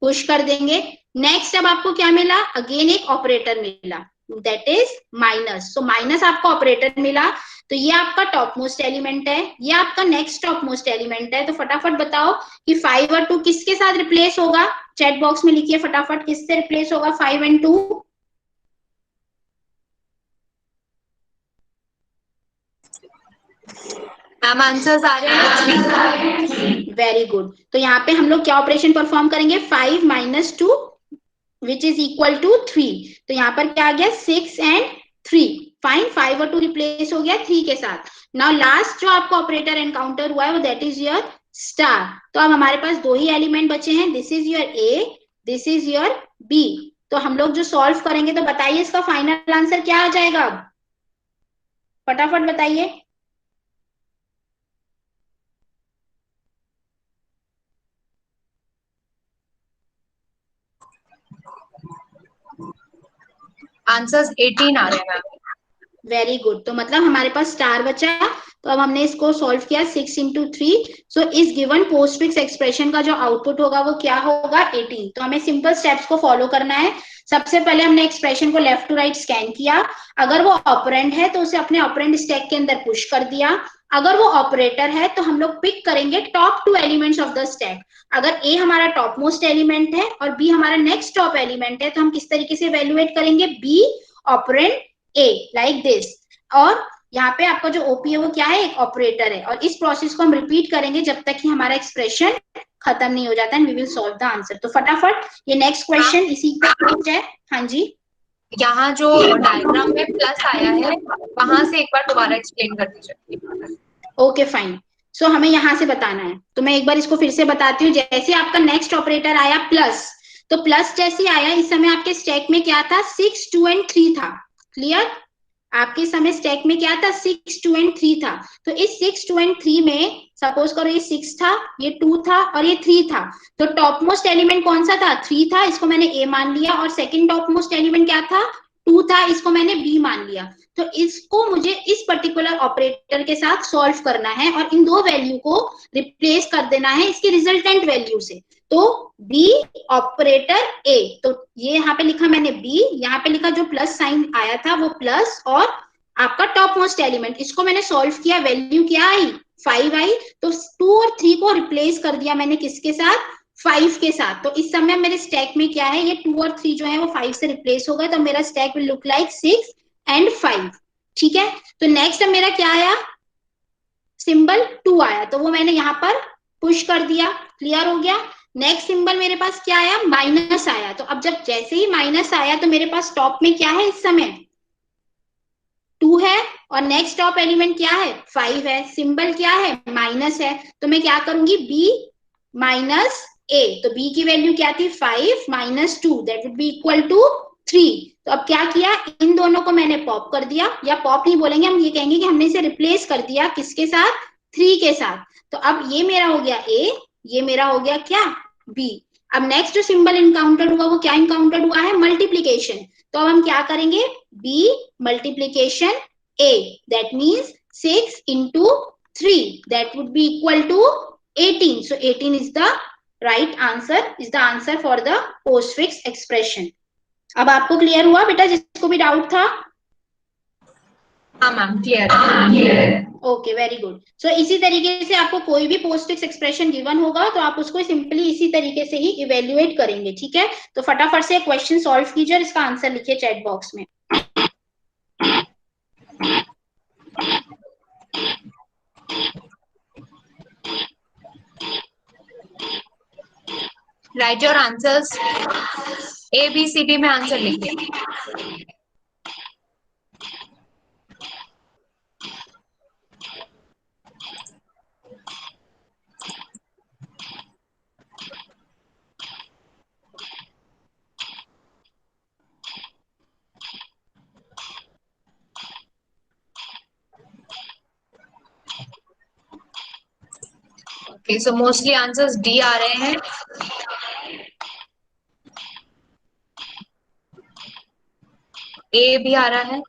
पुश कर देंगे। नेक्स्ट अब आपको क्या मिला, अगेन एक ऑपरेटर मिला, that is minus. So minus आपको ऑपरेटर मिला, तो ये आपका टॉप मोस्ट एलिमेंट है, ये आपका नेक्स्ट टॉप मोस्ट एलिमेंट है। तो फटाफट बताओ कि 5 और 2 किसके साथ रिप्लेस होगा, चैट बॉक्स में लिखिए फटाफट, किससे रिप्लेस होगा 5 एंड 2? मैम आंसर्स आ रहे हैं? Very good. तो यहाँ पे हम लोग क्या ऑपरेशन परफॉर्म करेंगे, 5 - 2 विच इज इक्वल टू 3। तो यहाँ पर क्या आ गया, 6 एंड 3, फाइन। 5 और 2 रिप्लेस हो गया 3 के साथ। नाउ लास्ट जो आपको ऑपरेटर एनकाउंटर हुआ है वो दैट इज योर स्टार। तो अब हमारे पास दो ही एलिमेंट बचे हैं, this is your A, this is your B. तो हम लोग जो सॉल्व करेंगे, तो बताइए इसका फाइनल आंसर क्या आ जाएगा, अब फटाफट बताइए। आंसर्स 18 आ रहे हैं मैम। Very good. तो मतलब हमारे पास स्टार बचा, तो अब हमने इसको सॉल्व किया 6 × 3। सो इस गिवन पोस्टफिक्स एक्सप्रेशन का जो आउटपुट होगा वो क्या होगा, 18। तो हमें सिंपल स्टेप्स को फॉलो करना है। सबसे पहले हमने एक्सप्रेशन को लेफ्ट टू राइट स्कैन किया, अगर वो ऑपरेंड है तो उसे अपने ऑपरेंड स्टैक के अंदर पुश कर दिया, अगर वो ऑपरेटर है तो हम लोग पिक करेंगे top 2 elements of the stack. अगर ए हमारा टॉप मोस्ट एलिमेंट है और बी हमारा नेक्स्ट टॉप एलिमेंट है, तो हम किस तरीके से इवैल्यूएट करेंगे, B operand A, like this. और यहाँ पे आपका जो ओपी है वो क्या है, एक ऑपरेटर है। और इस प्रोसेस को हम रिपीट करेंगे जब तक कि हमारा एक्सप्रेशन खत्म नहीं हो जाता, and we will solve the answer. तो फटाफट ये नेक्स्ट क्वेश्चन इसी पे है। हाँ जी, यहाँ जो डायग्राम में प्लस आया है वहां से एक बार दोबारा एक्सप्लेन कर दीजिए। Okay fine. सो हमें यहाँ से बताना है, तो मैं एक बार इसको फिर से बताती हूँ। जैसे आपका नेक्स्ट ऑपरेटर आया प्लस, तो प्लस जैसे आया, इस समय आपके स्टैक में क्या था, 6, 2 एंड 3 था। क्लियर? आपके समय स्टैक में क्या था, 6, 2 एंड 3 था। तो इस 6, 2 एंड 3 में सपोज करो ये 6 था, ये 2 था और ये 3 था। तो टॉप मोस्ट एलिमेंट कौन सा था, 3 था, इसको मैंने ए मान लिया। और सेकंड टॉप मोस्ट एलिमेंट क्या था, 2 था, इसको मैंने बी मान लिया। तो इसको मुझे इस पर्टिकुलर ऑपरेटर के साथ सॉल्व करना है और इन दो वैल्यू को रिप्लेस कर देना है इसके रिजल्टेंट वैल्यू से। तो बी ऑपरेटर ए, तो ये यहाँ पे लिखा मैंने बी, यहाँ पे लिखा जो प्लस साइन आया था वो प्लस, और आपका टॉप मोस्ट एलिमेंट, इसको मैंने सॉल्व किया, वैल्यू क्या आई, 5 आई। तो 2 और 3 को रिप्लेस कर दिया मैंने किसके साथ, 5 के साथ। तो इस समय मेरे स्टैक में क्या है, ये 2 और 3 जो है वो 5 से रिप्लेस हो गए। तो मेरा stack will look like 6 and 5। ठीक है, तो नेक्स्ट अब मेरा क्या आया, सिंबल 2 आया, तो वो मैंने यहाँ पर पुश कर दिया। क्लियर हो गया? नेक्स्ट सिंबल मेरे पास क्या आया, माइनस आया। तो अब जब जैसे ही माइनस आया तो मेरे पास टॉप में क्या है, इस समय 2 है और नेक्स्ट टॉप एलिमेंट क्या है, 5 है। सिंबल क्या है, माइनस है। तो मैं क्या करूंगी, बी माइनस ए। तो बी की वैल्यू क्या थी, 5 - 2, that would be equal to 3। तो अब क्या किया, इन दोनों को मैंने पॉप कर दिया, या पॉप नहीं बोलेंगे, हम ये कहेंगे कि हमने इसे रिप्लेस कर दिया किसके साथ, 3 के साथ। तो अब ये मेरा हो गया A, ये मेरा हो गया क्या, B। अब नेक्स्ट जो सिंबल इनकाउंटर हुआ वो क्या इनकाउंटर हुआ है, मल्टीप्लीकेशन। तो अब हम क्या करेंगे, B multiplication A, that means 6 into 3, that would be equal to 18. So 18 is the right answer, is the answer for the postfix expression. अब आपको क्लियर हुआ बेटा, जिसको भी डाउट था? हाँ ma'am, clear. Okay, very good. So इसी तरीके से आपको कोई भी पोस्टफिक्स एक्सप्रेशन गिवन होगा तो आप उसको सिंपली इसी तरीके से ही इवेल्युएट करेंगे, ठीक है? तो फटाफट से क्वेश्चन सॉल्व कीजिए और इसका आंसर लिखिए चैट बॉक्स में। राइट योर आंसर्स, ABCD में आंसर लिखिए। Okay, so mostly answers D आ रहे हैं। A भी आ रहा है।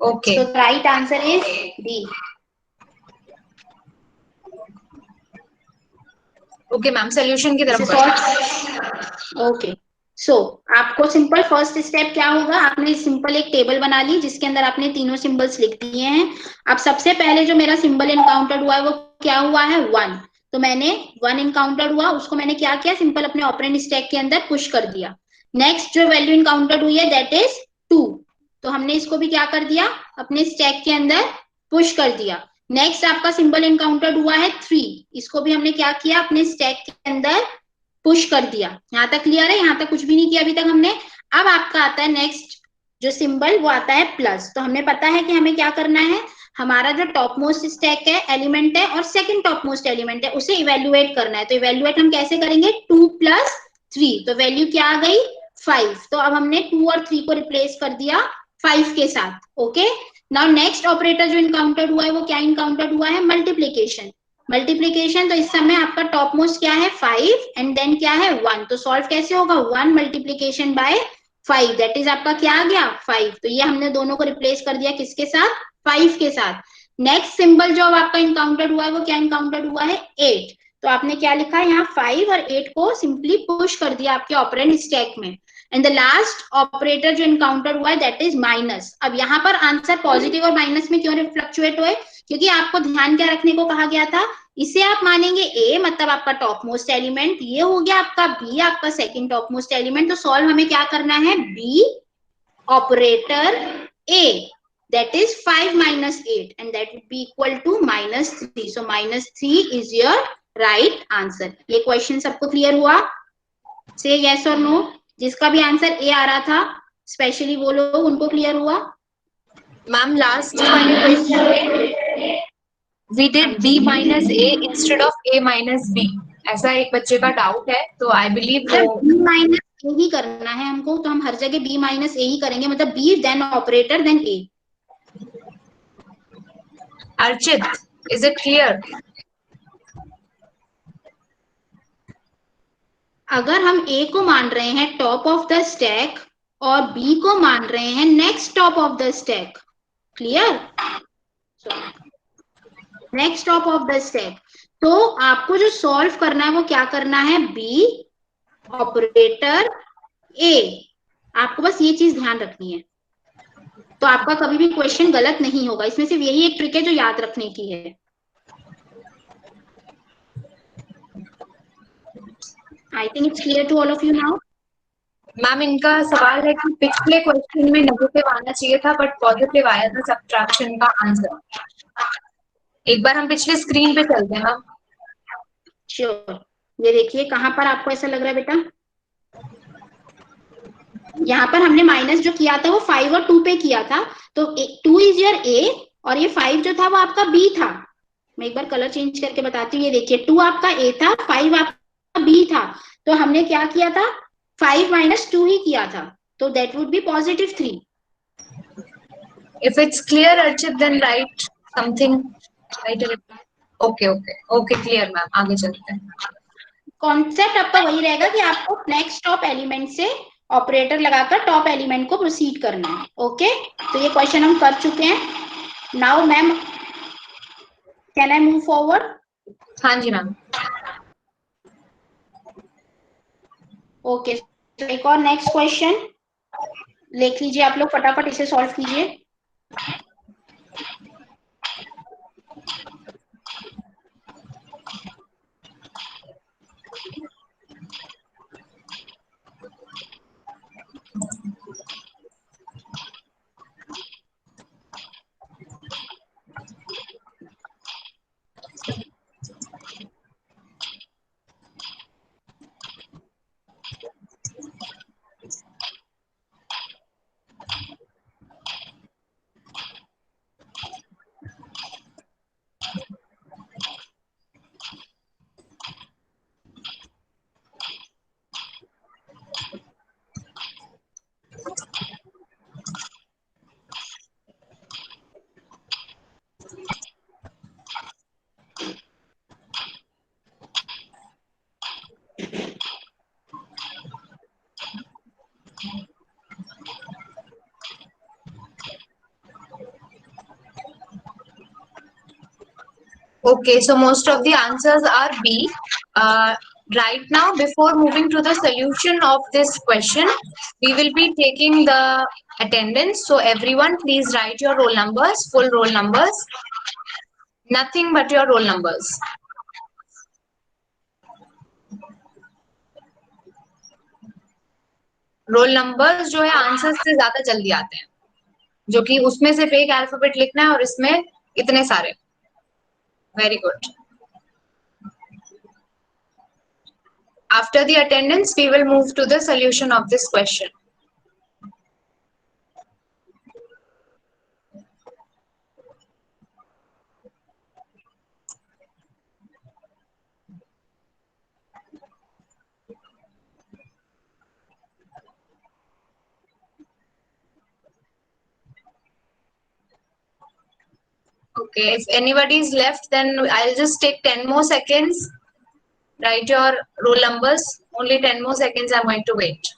Okay, So the right answer is D. Okay ma'am, solution की तरफ बढ़ते हैं। ओके, सो आपको सिंपल फर्स्ट स्टेप क्या होगा, आपने सिंपल एक टेबल बना ली जिसके अंदर आपने तीनों सिंबल्स लिख दिए हैं। अब सबसे पहले जो मेरा सिंबल इनकाउंटर हुआ है वो क्या हुआ है, 1। तो मैंने 1 इनकाउंटर हुआ, उसको मैंने क्या किया, सिंपल अपने ऑपरेंड स्टैक के अंदर पुश कर दिया। नेक्स्ट जो वैल्यू इनकाउंटर हुई है दैट इज 2, तो हमने इसको भी क्या कर दिया, अपने स्टैक के अंदर पुश कर दिया। नेक्स्ट आपका सिंबल इनकाउंटर हुआ है 3, इसको भी हमने क्या किया, अपने स्टैक के अंदर पुश कर दिया। यहाँ तक क्लियर है, यहाँ तक कुछ भी नहीं किया अभी तक हमने। अब आपका आता है नेक्स्ट जो सिंबल, वो आता है प्लस। तो हमें पता है कि हमें क्या करना है, हमारा जो टॉप मोस्ट स्टैक है एलिमेंट है और सेकंड टॉप मोस्ट एलिमेंट है, उसे इवेल्युएट करना है। तो इवेल्युएट हम कैसे करेंगे, 2 + 3, तो वैल्यू क्या आ गई, 5। तो अब हमने 2 और 3 को रिप्लेस कर दिया 5 के साथ। ओके, नाउ नेक्स्ट ऑपरेटर जो इनकाउंटर हुआ है वो क्या इनकाउंटर हुआ है, मल्टीप्लीकेशन। मल्टीप्लीकेशन, तो इस समय आपका टॉप मोस्ट क्या है, 5 एंड देन क्या है, 1। तो सॉल्व कैसे होगा, 1 मल्टीप्लीकेशन बाय 5, दैट इज आपका क्या आ गया, 5। तो ये हमने दोनों को रिप्लेस कर दिया किसके साथ, 5 के साथ। नेक्स्ट सिंबल जो अब आपका इनकाउंटर हुआ है वो क्या इनकाउंटर हुआ है, 8। तो आपने क्या लिखा है यहाँ, 5 और 8 को सिंपली पुश कर दिया आपके ऑपरेंड स्टैक में। एंड द लास्ट ऑपरेटर जो इनकाउंटर हुआ है दैट इज माइनस। अब यहाँ पर आंसर पॉजिटिव और माइनस में क्यों फ्लक्चुएट हुए, क्योंकि आपको ध्यान क्या रखने को कहा गया था, इसे आप मानेंगे A, मतलब आपका टॉप मोस्ट एलिमेंट, ये हो गया आपका B, आपका सेकंड टॉप मोस्ट एलिमेंट। तो सॉल्व हमें क्या करना है, B operator A, that is 5 minus 8 and that would be equal to -3. So -3 is your right answer. ये क्वेश्चन सबको क्लियर हुआ, से yes और no? जिसका भी आंसर A आ रहा था स्पेशली वो लोग, उनको क्लियर हुआ? मैम लास्ट वाले क्वेश्चन में we did B minus A instead of A minus B, ऐसा एक बच्चे का डाउट है, तो आई बिलीव वो B माइनस A ही करना है हमको, तो हम हर जगह B माइनस A ही करेंगे, मतलब B then operator then A। Archit, is it clear? अगर हम A को मान रहे हैं टॉप ऑफ द स्टैक और B को मान रहे हैं next top of the stack, clear, next top of the stack, तो आपको जो सॉल्व करना है वो क्या करना है, B ऑपरेटर A। आपको बस ये चीज ध्यान रखनी है, तो आपका कभी भी क्वेश्चन गलत नहीं होगा। इसमें सिर्फ यही एक ट्रिक है जो याद रखने की है। I think it's clear to all of you now. Ma'am इनका सवाल है कि पिछले क्वेश्चन में नेगेटिव आना चाहिए था बट पॉजिटिव आया था सब्ट्रैक्शन का आंसर। एक बार हम पिछले स्क्रीन पे चलते हैं मैम। श्योर, ये देखिए कहां पर आपको ऐसा लग रहा है बेटा, यहाँ पर हमने माइनस जो किया था वो 5 और 2 पे किया था, तो 2 इज योर ए और ये 5 जो था वो आपका बी था। मैं एक बार कलर चेंज करके बताती हूँ, ये देखिए 2 आपका ए था, 5 आपका बी था, तो हमने क्या किया था 5 माइनस 2 ही किया था, तो that would B positive 3। If it's clear, Archit, then write something. Write a reply. Okay, clear, ma'am. आगे चलते हैं. कॉन्सेप्ट आपका वही रहेगा कि आपको नेक्स्ट टॉप एलिमेंट से ऑपरेटर लगाकर टॉप एलिमेंट को प्रोसीड करना है। ओके, तो ये क्वेश्चन हम कर चुके हैं। Now ma'am, can I move forward? हाँ जी मैम. ओके, तो एक और नेक्स्ट क्वेश्चन लिख लीजिए आप लोग, फटाफट इसे सॉल्व कीजिए। Okay, so most of the answers are B. Right now, before moving to the solution of this question, we will be taking the attendance. So everyone, please write your roll numbers, full roll numbers, nothing but your roll numbers. Roll numbers जो है answers से ज्यादा जल्दी आते हैं, जो कि उसमें सिर्फ एक अल्फाबेट लिखना है और इसमें इतने सारे. Very good. After the attendance, we will move to the solution of this question. Okay, if anybody is left, then I'll just take 10 more seconds. Write your roll numbers. Only 10 more seconds I'm going to wait.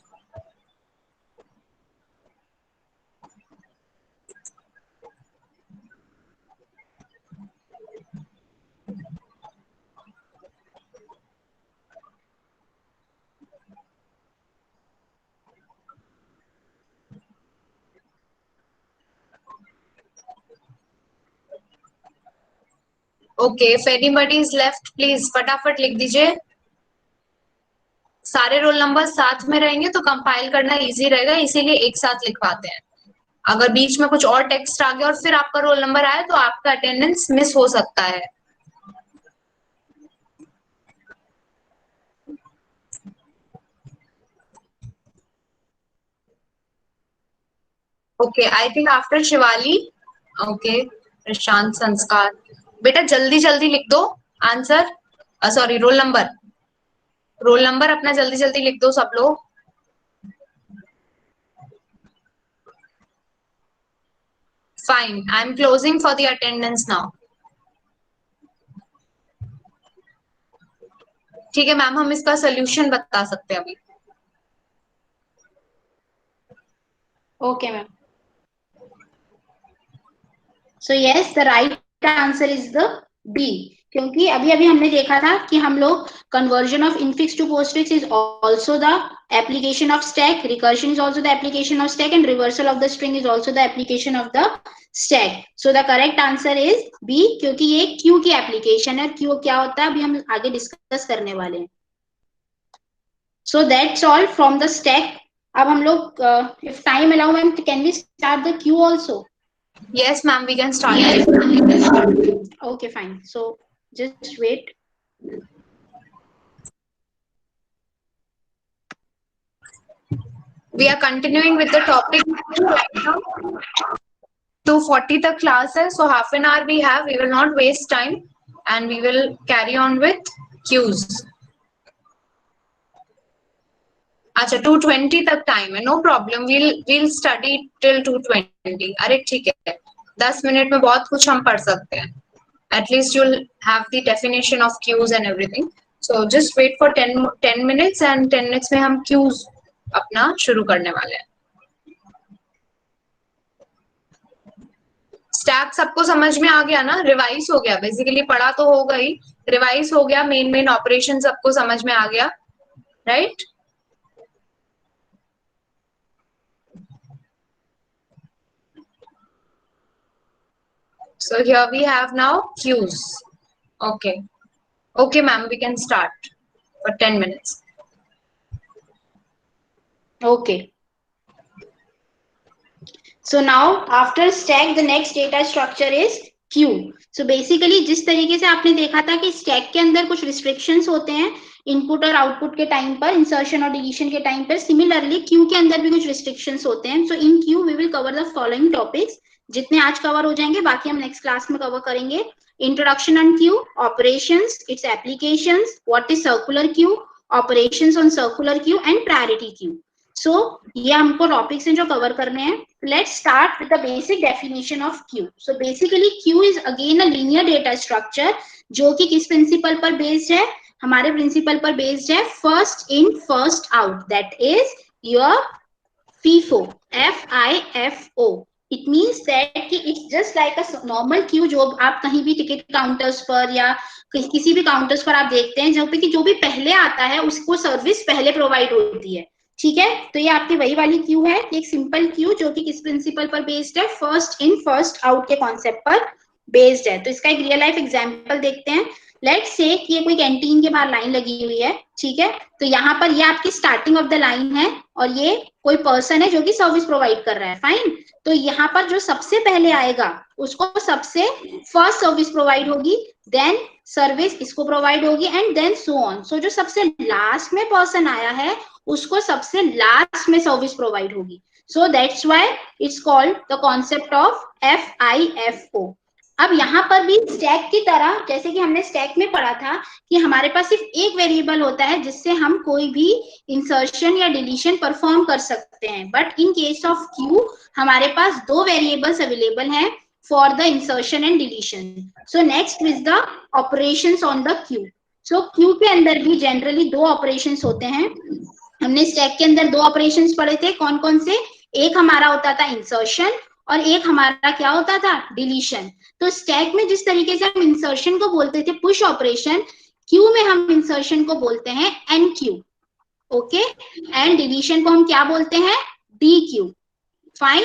Okay, if anybody is left, please फटाफट लिख दीजिए. सारे roll number साथ में रहेंगे तो compile करना easy रहेगा, इसीलिए एक साथ लिखवाते हैं. अगर बीच में कुछ और टेक्स्ट आ गया और फिर आपका रोल नंबर आए तो आपका अटेंडेंस मिस हो सकता है. Okay, I think after Shivali. Okay, Prashant Sanskar. बेटा जल्दी जल्दी लिख दो answer, sorry roll number. Roll number अपना जल्दी जल्दी लिख दो सब लोग. Fine, I am closing for the attendance now. ठीक है मैम, हम इसका सोल्यूशन बता सकते हैं अभी. Okay ma'am, so yes the right answer is the B, क्योंकि अभी अभी हमने देखा था कि हम लोग conversion of infix to postfix is also the application of stack, recursion is also the application of stack, and reversal of the string is also the application of the stack. So the correct answer is B, क्योंकि ये Q की application है. Q क्या होता है अभी हम आगे डिस्कस करने वाले हैं. So that's all from the stack. अब हम लोग if time allow ma'am can we start the queue also? Yes ma'am, we can start. Okay, fine. So just wait. We are continuing with the topic right now. 2:40 तक class है, so half an hour we have. We will not waste time and we will carry on with Qs. अच्छा 2:20 तक time है, no problem, we'll study till 2:20. अरे ठीक है, 10 minute में बहुत कुछ हम पढ़ सकते हैं. At least you'll have the definition of Qs and everything. So just wait for 10 minutes and 10 minutes में हम Qs अपना शुरू करने वाले हैं. स्टैक सबको समझ में आ गया ना? रिवाइज हो गया, बेसिकली पढ़ा तो होगा ही, रिवाइज हो गया, मेन ऑपरेशन सबको समझ में आ गया, right? So here we have now Qs. Okay ma'am, we can start for 10 minutes. Okay. So now after stack the next data structure is queue. So basically जिस तरीके से आपने देखा था कि stack के अंदर कुछ restrictions होते हैं इनपुट और आउटपुट के टाइम पर, इंसर्शन और डिलीशन के टाइम पर, सिमिलरली क्यू के अंदर भी कुछ रिस्ट्रिक्शंस होते हैं. So in queue we will cover the following topics. जितने आज कवर हो जाएंगे बाकी हम नेक्स्ट क्लास में कवर करेंगे. Introduction on queue, operations, its applications, what is circular queue, operations on circular queue and priority queue. So ये हमको टॉपिक्स हैं जो कवर करने हैं. Let's start with the basic definition of queue. So basically queue is again a linear data structure जो कि किस principle पर बेस्ड है? हमारे प्रिंसिपल पर बेस्ड है first in first out, that is your FIFO, FIFO. It means that कि it's just like a normal queue जो आप कहीं भी टिकट काउंटर्स पर या किसी भी काउंटर्स पर आप देखते हैं, जहाँ पे कि जो भी पहले आता है उसको सर्विस पहले प्रोवाइड होती है. ठीक है, तो ये आपकी वही वाली क्यू है, एक सिंपल क्यू जो कि किस प्रिंसिपल पर बेस्ड है? फर्स्ट इन फर्स्ट आउट के कॉन्सेप्ट पर बेस्ड है. तो इसका एक रियल लाइफ एग्जांपल देखते हैं. लेट्स से कि ये कोई कैंटीन के बाहर लाइन लगी हुई है. ठीक है, तो यहाँ पर ये आपकी स्टार्टिंग ऑफ द लाइन है और ये कोई पर्सन है जो कि सर्विस प्रोवाइड कर रहा है. फाइन, तो यहाँ पर जो सबसे पहले आएगा उसको सबसे फर्स्ट सर्विस प्रोवाइड होगी, देन सर्विस इसको प्रोवाइड होगी एंड देन सो ऑन. सो जो सबसे लास्ट में पर्सन आया है उसको सबसे लास्ट में सर्विस प्रोवाइड होगी. सो that's why it's called the concept of FIFO. अब यहाँ पर भी स्टैक की तरह, जैसे कि हमने स्टैक में पढ़ा था कि हमारे पास सिर्फ एक वेरिएबल होता है जिससे हम कोई भी इंसर्शन या डिलीशन परफॉर्म कर सकते हैं. But in case of Q हमारे पास दो वेरिएबल्स अवेलेबल हैं for the insertion and deletion. So next is the operations on the Q. So Q के अंदर भी जनरली दो ऑपरेशंस होते हैं. हमने स्टैक के अंदर दो ऑपरेशंस पढ़े थे, कौन कौन से? एक हमारा होता था इंसर्शन और एक हमारा क्या होता था? डिलीशन. तो स्टैक में जिस तरीके से हम इंसर्शन को बोलते थे पुश ऑपरेशन, क्यू में हम इंसर्शन को बोलते हैं NQ. ओके, एंड डिलीशन को हम क्या बोलते हैं? DQ. Fine,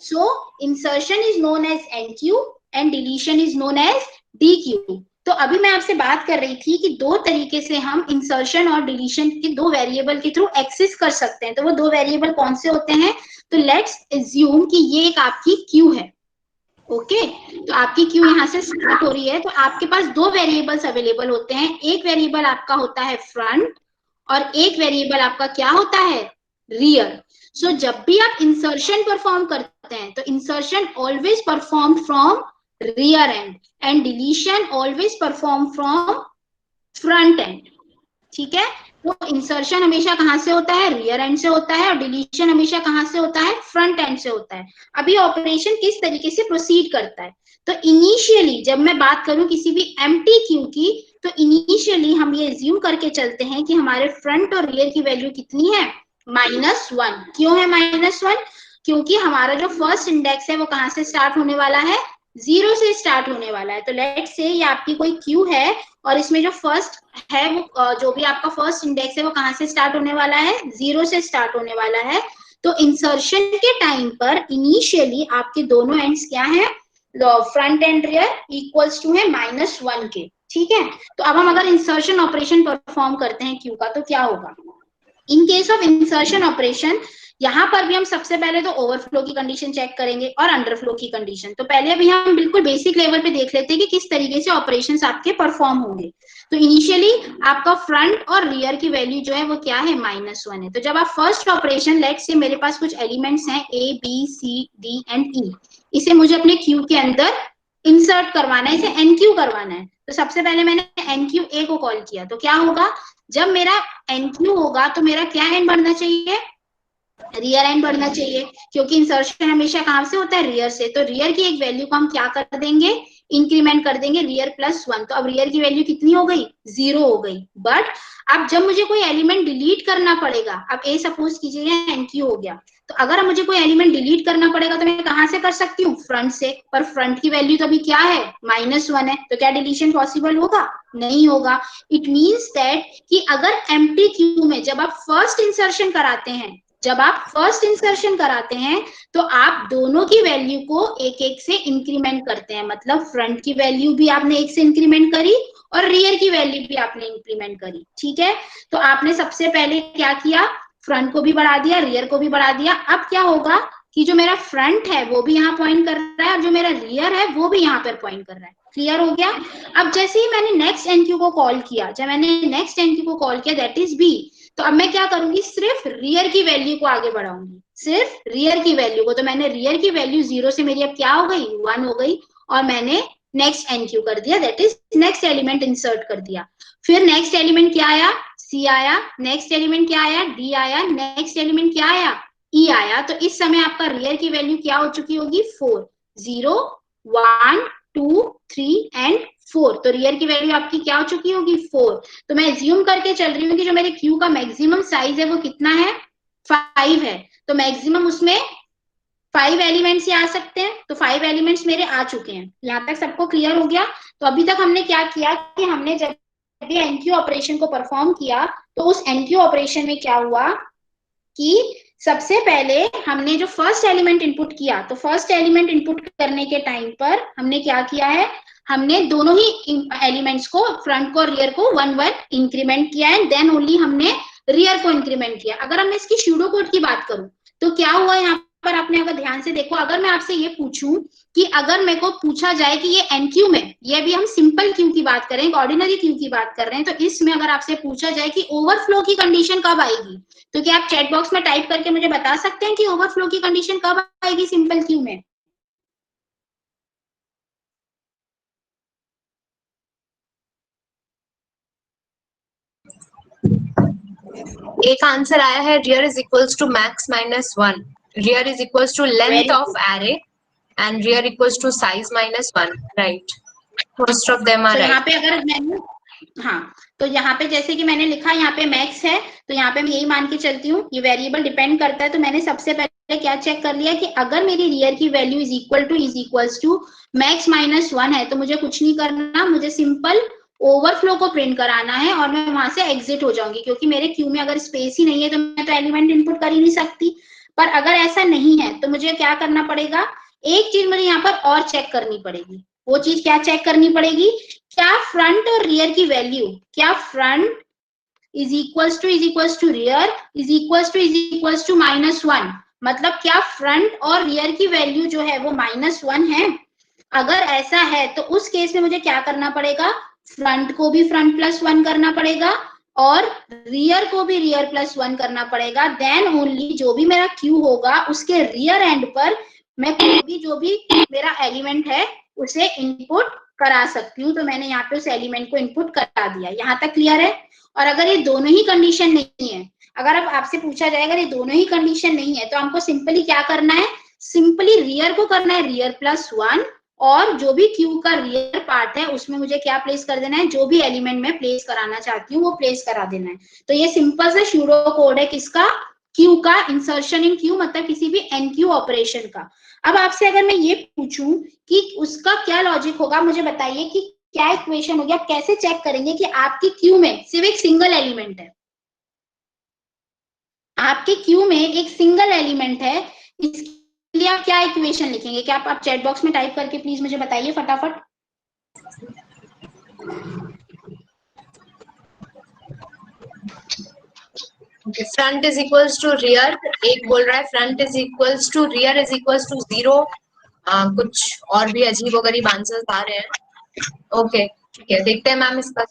so insertion is known as NQ and deletion is known as DQ. तो अभी मैं आपसे बात कर रही थी कि दो तरीके से हम इंसर्शन और डिलीशन के दो वेरिएबल के थ्रू एक्सेस कर सकते हैं. तो वो दो वेरिएबल कौन से होते हैं? तो लेट्स एज्यूम कि ये एक आपकी क्यू है. ओके, तो आपकी क्यू यहाँ से स्टार्ट हो रही है, तो आपके पास दो वेरिएबल्स अवेलेबल होते हैं. एक वेरिएबल आपका होता है फ्रंट और एक वेरिएबल आपका क्या होता है? रियर. सो जब भी आप इंसर्शन परफॉर्म करते हैं तो insertion always perform from rear and and deletion always perform from front end. ठीक है, तो इंसर्शन हमेशा कहाँ से होता है? रियर एंड से होता है और डिलीशन हमेशा कहाँ से होता है? फ्रंट एंड से होता है. अभी ऑपरेशन किस तरीके से प्रोसीड करता है? तो इनिशियली जब मैं बात करूं किसी भी एम्प्टी क्यू की, तो इनिशियली हम ये एज्यूम करके चलते हैं कि हमारे फ्रंट और रियर की वैल्यू कितनी है? -1. क्यों है -1? क्योंकि हमारा जो फर्स्ट इंडेक्स है वो कहाँ से स्टार्ट होने वाला है? 0 से स्टार्ट होने वाला है. तो लेट्स से ये आपकी कोई क्यू है और इसमें जो फर्स्ट है वो जो भी आपका फर्स्ट इंडेक्स है वो कहाँ से स्टार्ट होने वाला है? 0 से स्टार्ट होने वाला है. तो इंसर्शन के टाइम पर इनिशियली आपके दोनों एंड्स क्या है? Front end rear equals to है -1 के. ठीक है, तो अब हम अगर इंसर्शन ऑपरेशन परफॉर्म करते हैं क्यू का तो क्या होगा? In case of insertion operation यहाँ पर भी हम सबसे पहले तो ओवरफ्लो की कंडीशन चेक करेंगे और अंडरफ्लो की कंडीशन। तो पहले अभी हम बिल्कुल बेसिक लेवल पे देख लेते हैं कि किस तरीके से ऑपरेशंस आपके परफॉर्म होंगे। तो इनिशियली आपका फ्रंट और रियर की वैल्यू जो है वो क्या है, -1 है। तो जब आप फर्स्ट ऑपरेशन, लेट्स से मेरे पास कुछ एलिमेंट्स हैं A B C D and E, इसे मुझे अपने क्यू के अंदर इंसर्ट करवाना है, इसे NQ करवाना है। तो सबसे पहले मैंने NQA को कॉल किया, तो क्या होगा, जब मेरा NQ होगा तो मेरा क्या एंड बढ़ना चाहिए, रियर एंड बढ़ना चाहिए, क्योंकि इंसर्शन हमेशा कहां से होता है, रियर से। तो रियर की एक वैल्यू को हम क्या कर देंगे, इंक्रीमेंट कर देंगे, रियर +1। तो अब रियर की वैल्यू कितनी हो गई, 0 हो गई। बट अब जब मुझे कोई एलिमेंट डिलीट करना पड़ेगा, अब ए सपोज कीजिए NQ हो गया, तो अगर मुझे कोई एलिमेंट डिलीट करना पड़ेगा तो मैं कहां से कर सकती हूँ, फ्रंट से। पर फ्रंट की वैल्यू तो अभी क्या है, -1 है, तो क्या डिलीशन पॉसिबल होगा, नहीं होगा। इट मीन्स दैट कि अगर एम्प्टी क्यू में जब आप फर्स्ट इंसर्शन कराते हैं, तो आप दोनों की वैल्यू को एक एक से इंक्रीमेंट करते हैं। मतलब फ्रंट की वैल्यू भी आपने एक से इंक्रीमेंट करी और रियर की वैल्यू भी आपने इंक्रीमेंट करी, ठीक है। तो आपने सबसे पहले क्या किया, फ्रंट को भी बढ़ा दिया, रियर को भी बढ़ा दिया। अब क्या होगा कि जो मेरा फ्रंट है वो भी यहाँ पॉइंट कर रहा है और जो मेरा रियर है वो भी यहाँ पर पॉइंट कर रहा है। क्लियर हो गया। अब जैसे ही मैंने नेक्स्ट NQ को कॉल किया, जब मैंने नेक्स्ट NQ को कॉल किया दैट इज B, तो अब मैं क्या करूंगी, सिर्फ रियर की वैल्यू को आगे बढ़ाऊंगी, सिर्फ रियर की वैल्यू को। तो मैंने रियर की वैल्यू 0 से मेरी अब क्या हो गई, 1 हो गई, और मैंने नेक्स्ट NQ कर दिया, that is next element insert कर दिया। फिर नेक्स्ट एलिमेंट क्या आया, C आया, नेक्स्ट एलिमेंट क्या आया, D आया, नेक्स्ट एलिमेंट क्या आया, E आया। तो इस समय आपका रियर की वैल्यू क्या हो चुकी होगी, 4, 0 1 2 3 एंड 4। तो रियर की वैल्यू आपकी क्या हो चुकी होगी, 4। तो मैं एज्यूम करके चल रही हूँ कि जो मेरे क्यू का मैक्सिमम साइज है वो कितना है, 5 है। तो मैक्सिमम उसमें 5 एलिमेंट्स ही आ सकते हैं। तो 5 एलिमेंट्स मेरे आ चुके हैं। यहाँ तक सबको क्लियर हो गया। तो अभी तक हमने क्या किया कि हमने जब भी NQ ऑपरेशन को परफॉर्म किया, तो उस NQ ऑपरेशन में क्या हुआ कि सबसे पहले हमने जो फर्स्ट एलिमेंट इनपुट किया, तो फर्स्ट एलिमेंट इनपुट करने के टाइम पर हमने क्या किया है, हमने दोनों ही एलिमेंट्स को, फ्रंट को और रियर को 1 इंक्रीमेंट किया है, देन ओनली हमने रियर को इंक्रीमेंट किया। अगर मैं इसकी स्यूडो कोड की बात करूं तो क्या हुआ यहाँ पर, आपने अगर ध्यान से देखो, अगर मैं आपसे ये पूछूं कि अगर मेरे को पूछा जाए कि ये NQ में, ये भी हम सिंपल क्यू की बात करें, ऑर्डिनरी क्यू की बात कर रहे हैं, तो इसमें अगर आपसे पूछा जाए कि ओवरफ्लो की कंडीशन कब आएगी, तो क्या आप चैट बॉक्स में टाइप करके मुझे बता सकते हैं कि ओवरफ्लो की कंडीशन कब आएगी सिंपल क्यू में। एक आंसर आया है, rear is equals to max -1, rear is equals to length of array and rear equals to size -1, right. Most of them are तो यहाँ राइट। पे अगर मैंने, हाँ, तो यहाँ पे जैसे कि मैंने लिखा यहाँ पे मैक्स है, तो यहाँ पे मैं यही मान के चलती हूँ ये वेरिएबल डिपेंड करता है। तो मैंने सबसे पहले क्या चेक कर लिया कि अगर मेरी रियर की value is equals to max -1 है, तो मुझे कुछ नहीं करना, मुझे सिंपल ओवरफ्लो को प्रिंट कराना है और मैं वहां से एग्जिट हो जाऊंगी, क्योंकि मेरे क्यू में अगर स्पेस ही नहीं है तो मैं तो एलिमेंट इनपुट कर ही नहीं सकती। पर अगर ऐसा नहीं है तो मुझे क्या करना पड़ेगा, एक चीज मुझे यहाँ पर और चेक करनी पड़ेगी। वो चीज क्या चेक करनी पड़ेगी, क्या फ्रंट और रियर की वैल्यू, क्या front is equals to rear is equals to -1, मतलब क्या फ्रंट और रियर की वैल्यू जो है वो -1 है। अगर ऐसा है तो उस केस में मुझे क्या करना पड़ेगा, फ्रंट को भी फ्रंट +1 करना पड़ेगा और रियर को भी रियर +1 करना पड़ेगा। देन ओनली जो भी मेरा क्यू होगा उसके रियर एंड पर मैं कोई भी जो भी मेरा एलिमेंट है उसे इनपुट करा सकती हूँ। तो मैंने यहाँ पे उस एलिमेंट को इनपुट करा दिया। यहाँ तक क्लियर है। और अगर ये दोनों ही कंडीशन नहीं है, अगर अब आपसे पूछा जाए अगर ये दोनों ही कंडीशन नहीं है, तो हमको सिंपली क्या करना है, सिंपली रियर को करना है रियर +1 और जो भी क्यू का रियर पार्ट है उसमें मुझे क्या प्लेस कर देना है, जो भी एलिमेंट मैं प्लेस कराना चाहती हूँ वो प्लेस करा देना है। तो ये सिंपल सा स्यूडो कोड है किसका, क्यू का, इंसर्शन इन क्यू, मतलब किसी भी NQ ऑपरेशन का। अब आपसे अगर मैं ये पूछूं कि उसका क्या लॉजिक होगा, मुझे बताइए कि क्या इक्वेशन होगी, आप कैसे चेक करेंगे कि आपकी क्यू में सिर्फ एक सिंगल एलिमेंट है, आपके क्यू में एक सिंगल एलिमेंट है, इसके लिए आप क्या इक्वेशन लिखेंगे? क्या आप चैट बॉक्स में टाइप करके प्लीज मुझे बताइए फटाफट। Front is equals to rear, एक बोल रहा है front is equals to rear is equals to 0, कुछ और भी अजीबोगरीब आंसर्स आ रहे हैं। ओके ठीक है, देखते हैं मैम इसका।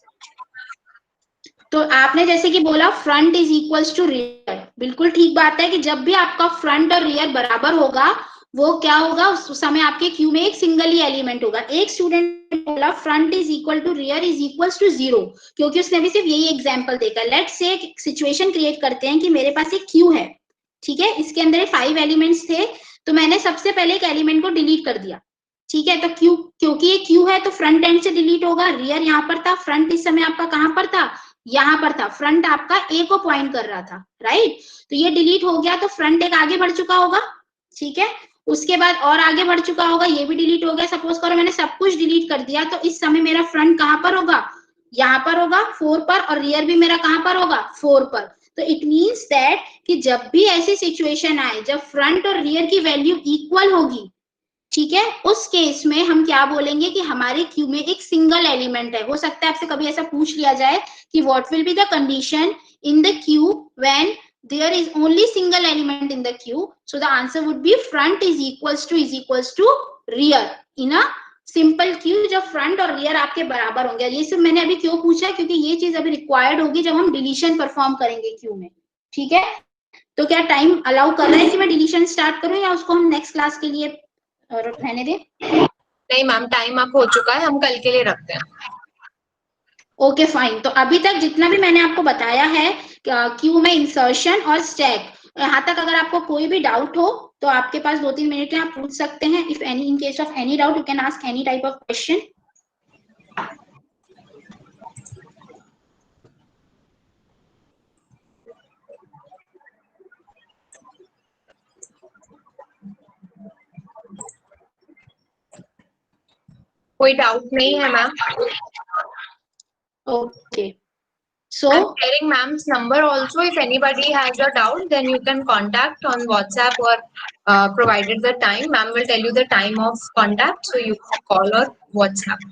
तो आपने जैसे कि बोला front is equals to rear, बिल्कुल ठीक बात है कि जब भी आपका फ्रंट और रियर बराबर होगा वो क्या होगा, उस समय आपके क्यू में एक सिंगल ही एलिमेंट होगा। एक स्टूडेंट बोला front is equal to rear is equals to 0, क्योंकि उसने भी सिर्फ यही एग्जांपल देखा। लेट्स से एक सिचुएशन क्रिएट करते हैं कि मेरे पास एक क्यू है, ठीक है, इसके अंदर 5 एलिमेंट्स थे, तो मैंने सबसे पहले एक एलिमेंट को डिलीट कर दिया, ठीक है। तो क्यू, क्योंकि ये क्यू है तो फ्रंट एंड से डिलीट होगा। रियर यहाँ पर था, फ्रंट इस समय आपका कहाँ पर था, यहाँ पर था, फ्रंट आपका ए को पॉइंट कर रहा था, राइट। तो ये डिलीट हो गया तो फ्रंट एक आगे बढ़ चुका होगा, ठीक है। उसके बाद और आगे बढ़ चुका होगा, ये भी डिलीट हो गया। सपोज करो मैंने सब कुछ डिलीट कर दिया, तो इस समय मेरा फ्रंट कहाँ पर होगा, यहाँ पर होगा 4 पर, और रियर भी मेरा कहाँ पर होगा 4 पर। तो इट मीन्स दैट कि जब भी ऐसी सिचुएशन आए जब फ्रंट और रियर की वैल्यू इक्वल होगी, ठीक है, उस केस में हम क्या बोलेंगे कि हमारे क्यू में एक सिंगल एलिमेंट है। हो सकता है आपसे कभी ऐसा पूछ लिया जाए कि what will be the condition in the Q when there is only single element in the queue, so the answer would be front is equals to rear in a simple queue, जब front और rear आपके बराबर होंगे। ये सब मैंने अभी क्यों पूछा, क्योंकि ये चीज अभी रिक्वायर्ड होगी जब हम डिलीशन परफॉर्म करेंगे क्यू में, ठीक है। तो क्या टाइम अलाउ कर रहा है कि मैं डिलीशन स्टार्ट करूं, या उसको हम नेक्स्ट क्लास के लिए रहने दें? नहीं मैम, टाइम अप हो चुका है, हम कल के लिए रखते हैं। Okay fine. तो अभी तक जितना भी मैंने आपको बताया है क्यू में इंसर्शन और स्टैक, यहाँ तक अगर आपको कोई भी डाउट हो तो आपके पास 2-3 मिनट में आप पूछ सकते हैं। If any, in case of any doubt you can ask any type of question. कोई डाउट नहीं है ma'am. Okay, so I'm sharing ma'am's number also. If anybody has a doubt, then you can contact on WhatsApp or provided the time. Ma'am will tell you the time of contact, so you can call or WhatsApp.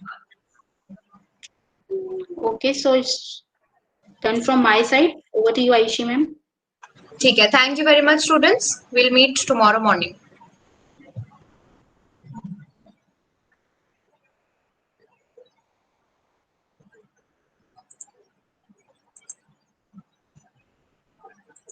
okay, so it's done from my side. Over to you, Aishi ma'am. ठीक है, thank you very much students. We'll meet tomorrow morning.